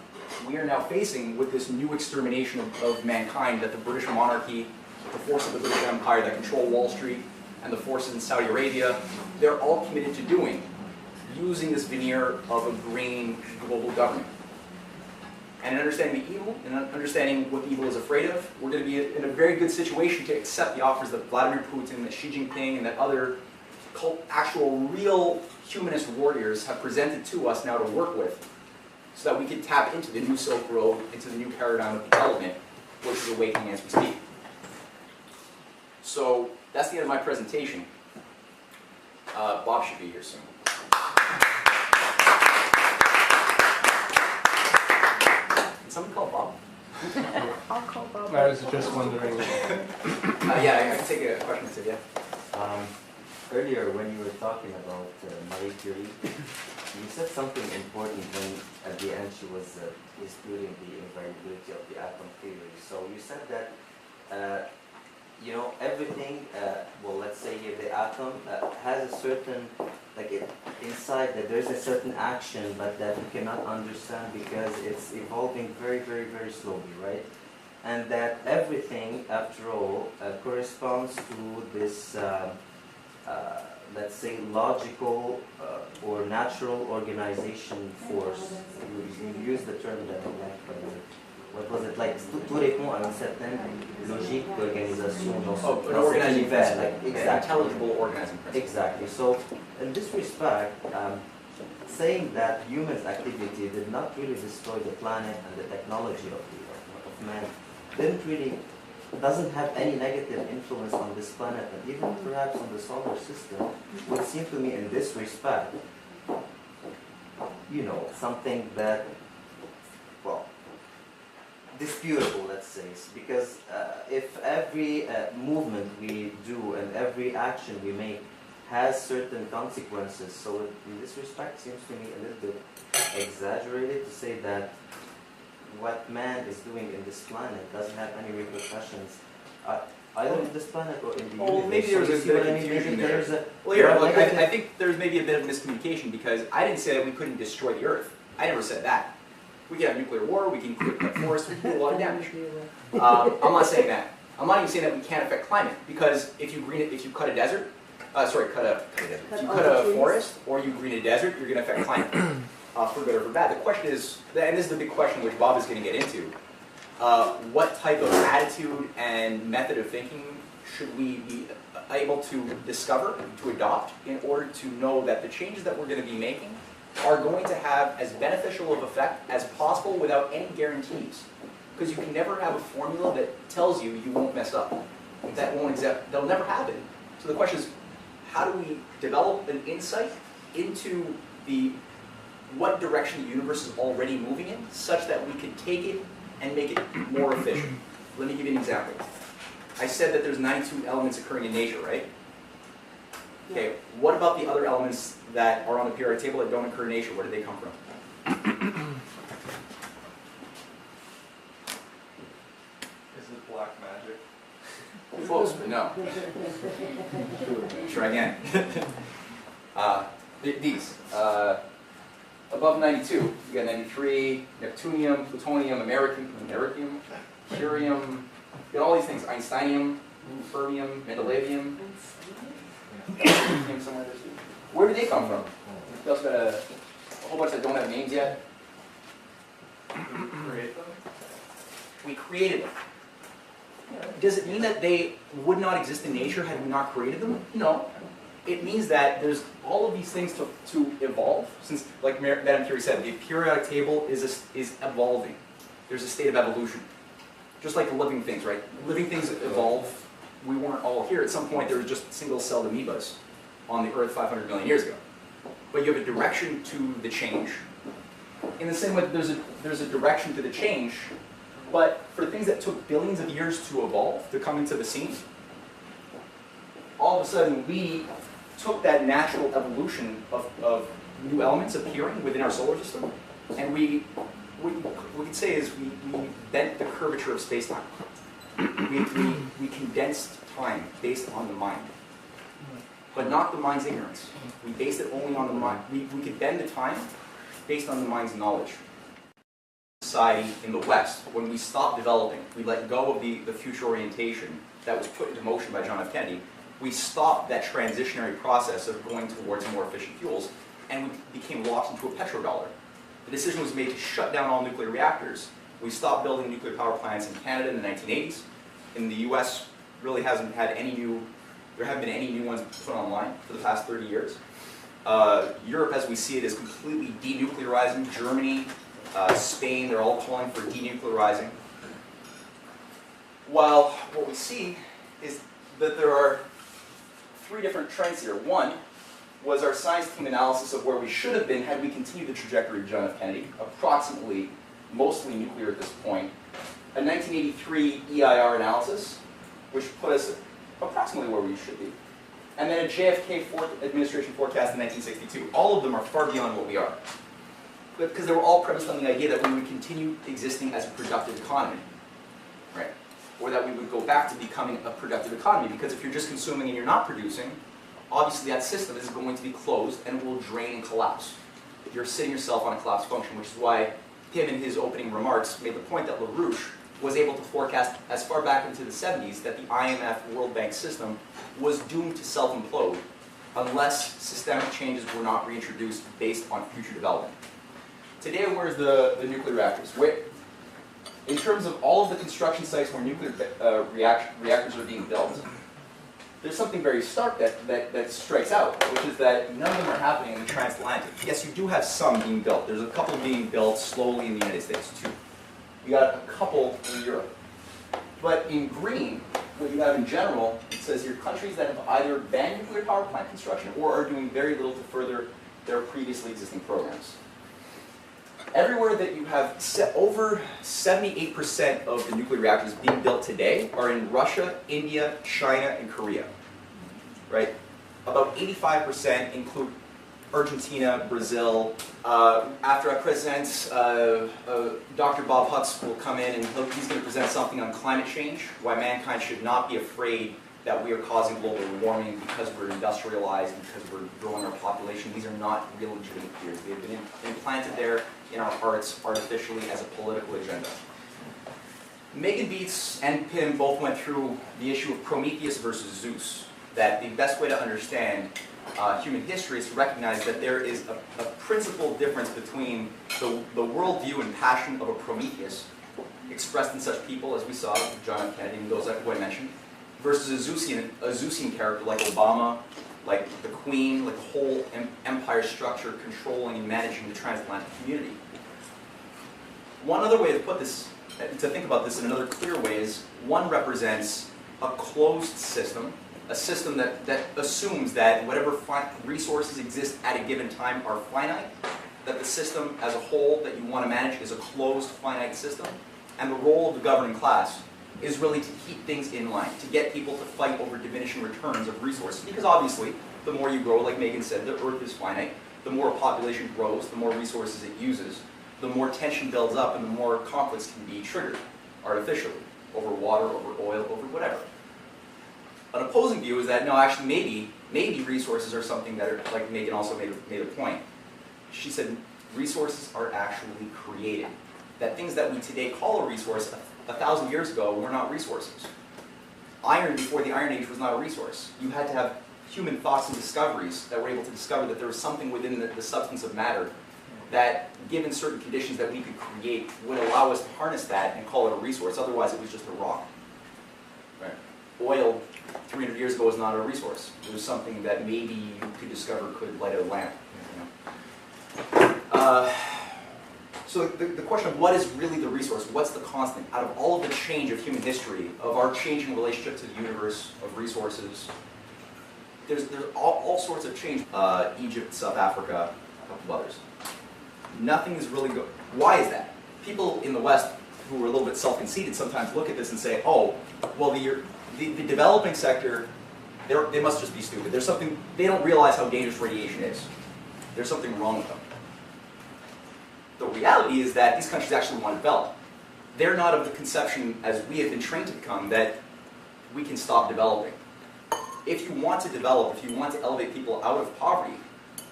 [SPEAKER 1] we are now facing with this new extermination of mankind that the British monarchy, the forces of the British Empire that control Wall Street, and the forces in Saudi Arabia, they're all committed to doing, using this veneer of a green global government. And in understanding the evil, and understanding what the evil is afraid of, we're going to be in a very good situation to accept the offers that Vladimir Putin, that Xi Jinping, and that other actual real humanist warriors have presented to us now to work with, so that we can tap into the new Silk Road, into the new paradigm of development, which is awakening as we speak. So that's the end of my presentation. Bob should be here soon. Can someone call Bob?
[SPEAKER 3] I'll call Bob.
[SPEAKER 4] I was just wondering.
[SPEAKER 1] Yeah, I can take a question or two, yeah.
[SPEAKER 5] Earlier, when you were talking about Marie Curie, you said something important when at the end she was disputing the invariability of the atom theory. So you said that you know, everything, well, let's say here the atom has a certain, like inside that there's a certain action, but that we cannot understand because it's evolving very, very, very slowly, right? And that everything, after all, corresponds to this, let's say, logical or natural organization force. You use the term that I like, but what was it, like, tout répond à une certaine logique d'organisation.
[SPEAKER 1] An organizing principle,
[SPEAKER 5] like,
[SPEAKER 1] an
[SPEAKER 5] exactly.
[SPEAKER 1] intelligible organizing principle.
[SPEAKER 5] Exactly. So, in this respect, saying that humans' activity did not really destroy the planet and the technology of man doesn't have any negative influence on this planet and even perhaps on the solar system, would seem to me in this respect, you know, something that, well, disputable, let's say, because if every movement we do and every action we make has certain consequences, so in this respect seems to me a little bit exaggerated to say that what man is doing in this planet doesn't have any repercussions either in this planet or in the universe.
[SPEAKER 1] Well, maybe there's a bit of confusion there. Well, here, look, I think there's maybe a bit of miscommunication because I didn't say that we couldn't destroy the Earth. I never said that. We can have nuclear war, we can cut forests, we can do a lot of damage. I'm not saying that. I'm not even saying that we can't affect climate because if you cut a desert, if you cut a forest or you green a desert, you're going to affect climate, for good or for bad. The question is, and this is the big question which Bob is going to get into, what type of attitude and method of thinking should we be able to discover, to adopt, in order to know that the changes that we're going to be making are going to have as beneficial of effect as possible without any guarantees. Because you can never have a formula that tells you you won't mess up. That'll never happen. So the question is, how do we develop an insight into what direction the universe is already moving in, such that we can take it and make it more efficient? Let me give you an example. I said that there's 92 elements occurring in nature, right? Okay, what about the other elements that are on the periodic table that don't occur in nature? Where did they come from?
[SPEAKER 2] Is it black magic?
[SPEAKER 1] Close, but no. Try again. These. Above 92, you got 93, Neptunium, Plutonium, Americium, Curium, you got all these things, Einsteinium, Fermium, Mendelevium, somewhere there. Where did they come from? We also got a whole bunch that don't have names yet.
[SPEAKER 2] Did we create them?
[SPEAKER 1] We created them. Does it mean that they would not exist in nature had we not created them? No. It means that there's all of these things to evolve, since, like Madame Curie said, the periodic table is evolving. There's a state of evolution. Just like the living things, right? Living things evolve. We weren't all here. At some point, there were just single-celled amoebas on the Earth 500 million years ago. But you have a direction to the change. In the same way, there's a direction to the change, but for things that took billions of years to evolve, to come into the scene, all of a sudden we took that natural evolution of new elements appearing within our solar system, and we could say is we bent the curvature of space-time. We condensed time based on the mind, but not the mind's ignorance. We based it only on the mind. We could bend the time based on the mind's knowledge. Society in the West, when we stopped developing, we let go of the future orientation that was put into motion by John F. Kennedy. We stopped that transitionary process of going towards more efficient fuels, and we became locked into a petrodollar. The decision was made to shut down all nuclear reactors. We stopped building nuclear power plants in Canada in the 1980s. In the US, really hasn't had there haven't been any new ones put online for the past 30 years. Europe, as we see it, is completely denuclearizing. Germany, Spain, they're all calling for denuclearizing. While what we see is that there are three different trends here. One was our science team analysis of where we should have been had we continued the trajectory of John F. Kennedy, approximately mostly nuclear at this point. A 1983 EIR analysis, which put us approximately where we should be. And then a JFK administration forecast in 1962. All of them are far beyond what we are. Because they were all premised on the idea that we would continue existing as a productive economy, right? Or that we would go back to becoming a productive economy. Because if you're just consuming and you're not producing, obviously that system is going to be closed and will drain and collapse. You're sitting yourself on a collapse function, which is why Tim, in his opening remarks, made the point that LaRouche was able to forecast as far back into the 70s that the IMF World Bank system was doomed to self-implode unless systemic changes were not reintroduced based on future development. Today, where's the nuclear reactors? In terms of all of the construction sites where nuclear reactors are being built, there's something very stark that strikes out, which is that none of them are happening in the transatlantic. Yes, you do have some being built. There's a couple being built slowly in the United States, too. You got a couple in Europe. But in green, what you have in general, it says here countries that have either banned nuclear power plant construction or are doing very little to further their previously existing programs. Everywhere that you have over 78% of the nuclear reactors being built today are in Russia, India, China, and Korea. Right? About 85% include Argentina, Brazil. After I present, Dr. Bob Hutz will come in and he's going to present something on climate change, why mankind should not be afraid that we are causing global warming because we're industrialized, because we're growing our population. These are not real legitimate fears. They've been implanted there in our hearts artificially as a political agenda. Megan Beats and Pim both went through the issue of Prometheus versus Zeus, that the best way to understand human history is to recognize that there is a principal difference between the worldview and passion of a Prometheus, expressed in such people as we saw, John F. Kennedy and those who I mentioned, versus a Zeusian character like Obama, like the Queen, like the whole empire structure controlling and managing the transatlantic community. One other way to put this, to think about this in another clear way, is one represents a closed system, a system that assumes that whatever resources exist at a given time are finite, that the system as a whole that you want to manage is a closed, finite system, and the role of the governing class is really to keep things in line, to get people to fight over diminishing returns of resources. Because obviously, the more you grow, like Megan said, the Earth is finite. The more a population grows, the more resources it uses, the more tension builds up, and the more conflicts can be triggered artificially, over water, over oil, over whatever. An opposing view is that, no, actually, maybe resources are something that are, like Megan also made a point. She said, resources are actually created. That things that we today call a resource 1,000 years ago were not resources. Iron before the Iron Age was not a resource. You had to have human thoughts and discoveries that were able to discover that there was something within the substance of matter that, given certain conditions that we could create, would allow us to harness that and call it a resource. Otherwise, it was just a rock. Right. Oil 300 years ago was not a resource. It was something that maybe you could discover could light a lamp. You know? So the question of what is really the resource, what's the constant, out of all of the change of human history, of our changing relationship to the universe, of resources, there's all sorts of change. Egypt, South Africa, a couple of others. Nothing is really good. Why is that? People in the West who are a little bit self-conceited sometimes look at this and say, oh, well, the developing sector, they must just be stupid. There's something, they don't realize how dangerous radiation is. There's something wrong with them. The reality is that these countries actually want to develop. They're not of the conception, as we have been trained to become, that we can stop developing. If you want to develop, if you want to elevate people out of poverty,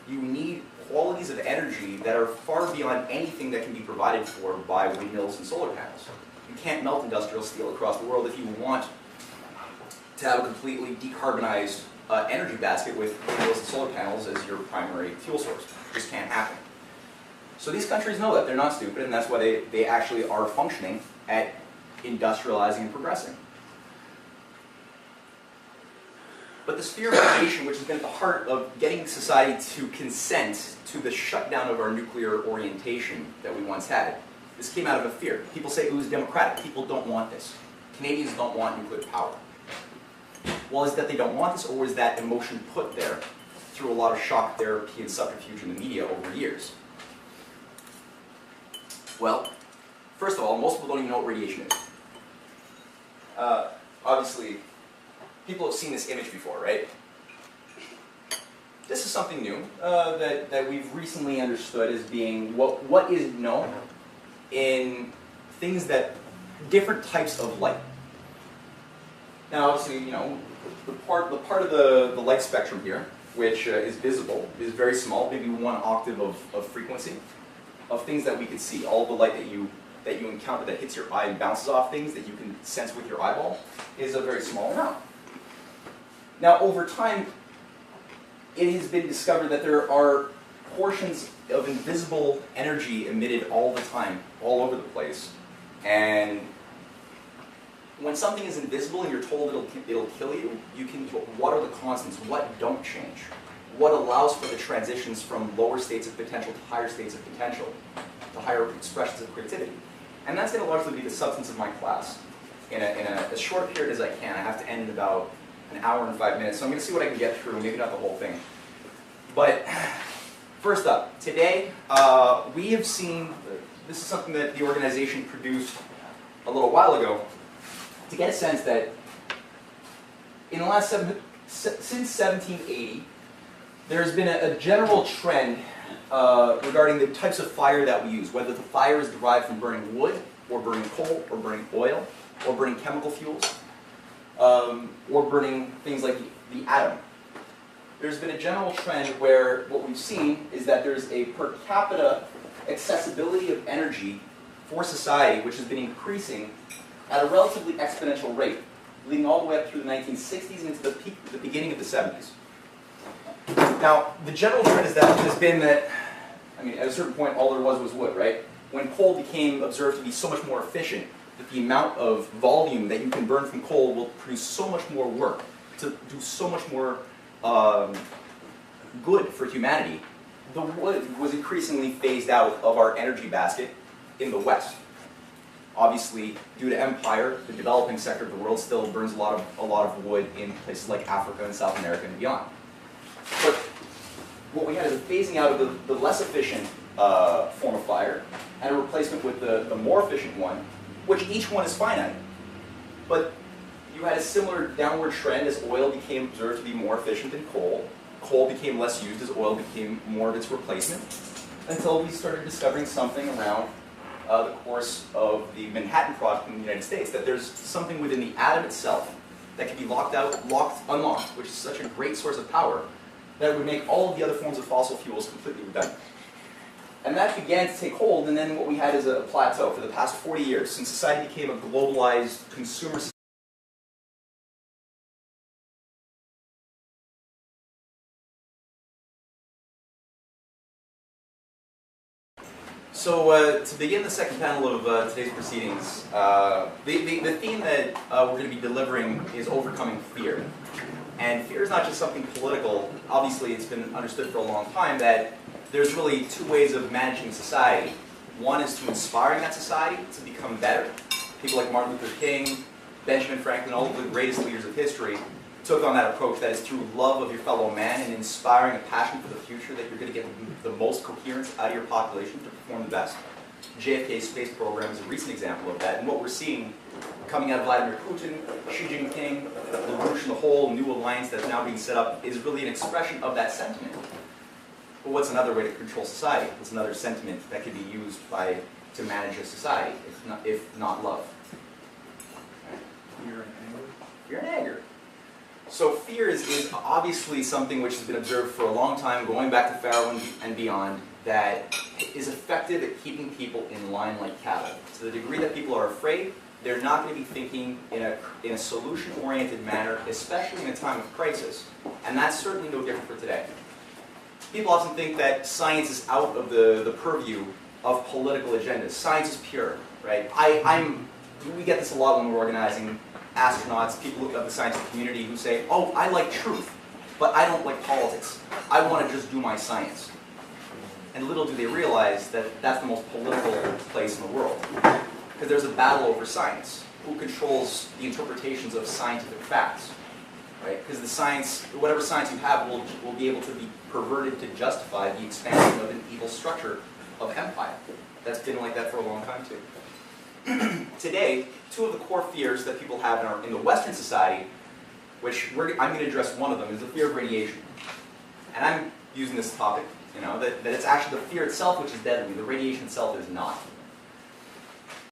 [SPEAKER 1] you need qualities of energy that are far beyond anything that can be provided for by windmills and solar panels. You can't melt industrial steel across the world if you want to have a completely decarbonized energy basket with windmills and solar panels as your primary fuel source. It just can't happen. So these countries know that. They're not stupid, and that's why they actually are functioning at industrializing and progressing. But this fear of radiation, which has been at the heart of getting society to consent to the shutdown of our nuclear orientation that we once had, this came out of a fear. People say it was democratic. People don't want this. Canadians don't want nuclear power. Well, is that they don't want this, or was that emotion put there through a lot of shock therapy and subterfuge in the media over years? Well, first of all, most people don't even know what radiation is. Obviously, people have seen this image before, right? This is something new that we've recently understood as being what is known in things that, different types of light. Now, obviously, you know, the part of the light spectrum here, which is visible, is very small, maybe 1 octave of frequency, of things that we could see. All the light that you encounter that hits your eye and bounces off things that you can sense with your eyeball is a very small amount. Now, over time, it has been discovered that there are portions of invisible energy emitted all the time, all over the place. And when something is invisible and you're told it'll kill you, what are the constants? What don't change? What allows for the transitions from lower states of potential to higher states of potential, to higher expressions of creativity? And that's going to largely be the substance of my class. In as short a period as I can. I have to end in about an hour and 5 minutes, so I'm going to see what I can get through, maybe not the whole thing. But first up, today we have seen, this is something that the organization produced a little while ago, to get a sense that in the last since 1780, there's been a general trend regarding the types of fire that we use, whether the fire is derived from burning wood, or burning coal, or burning oil, or burning chemical fuels, or burning things like the atom. There's been a general trend where what we've seen is that there's a per capita accessibility of energy for society which has been increasing at a relatively exponential rate, leading all the way up through the 1960s and into the beginning of the 70s. Now, the general trend has been that, I mean, at a certain point, all there was wood, right? When coal became observed to be so much more efficient, that the amount of volume that you can burn from coal will produce so much more work, to do so much more good for humanity, the wood was increasingly phased out of our energy basket in the West. Obviously, due to empire, the developing sector of the world still burns a lot of wood in places like Africa and South America and beyond. But what we had is a phasing out of the less efficient form of fire and a replacement with the more efficient one, which each one is finite. But you had a similar downward trend as oil became observed to be more efficient than coal. Coal became less used as oil became more of its replacement, until we started discovering something around the course of the Manhattan Project in the United States, that there's something within the atom itself that can be unlocked, which is such a great source of power, that it would make all of the other forms of fossil fuels completely redundant. And that began to take hold, and then what we had is a plateau for the past 40 years, since society became a globalized consumer society. So to begin the second panel of today's proceedings, the theme that we're going to be delivering is overcoming fear. And fear is not just something political. Obviously, it's been understood for a long time that there's really 2 ways of managing society. One is to inspiring that society to become better. People like Martin Luther King, Benjamin Franklin, all of the greatest leaders of history took on that approach, that is through love of your fellow man and inspiring a passion for the future, that you're going to get the most coherence out of your population to perform the best. JFK's space program is a recent example of that, and what we're seeing coming out of Vladimir Putin, Xi Jinping, LaRouche, and the whole new alliance that's now being set up is really an expression of that sentiment. But what's another way to control society? What's another sentiment that could be used to manage a society, if not love?
[SPEAKER 2] Fear and anger.
[SPEAKER 1] Fear and anger. So fear is obviously something which has been observed for a long time, going back to Pharaoh and beyond, that is effective at keeping people in line like cattle. To the degree that people are afraid, they're not going to be thinking in a solution-oriented manner, especially in a time of crisis. And that's certainly no different for today. People often think that science is out of the purview of political agendas. Science is pure, right? We get this a lot when we're organizing astronauts, people look up the scientific community who say, oh, I like truth, but I don't like politics. I want to just do my science. And little do they realize that that's the most political place in the world. Because there's a battle over science. Who controls the interpretations of scientific facts? Right? Because the science, whatever science you have will be able to be perverted to justify the expansion of an evil structure of empire. That's been like that for a long time too. Today, two of the core fears that people have in the Western society, which I'm going to address one of them, is the fear of radiation. And I'm using this topic, that it's actually the fear itself which is deadly. The radiation itself is not.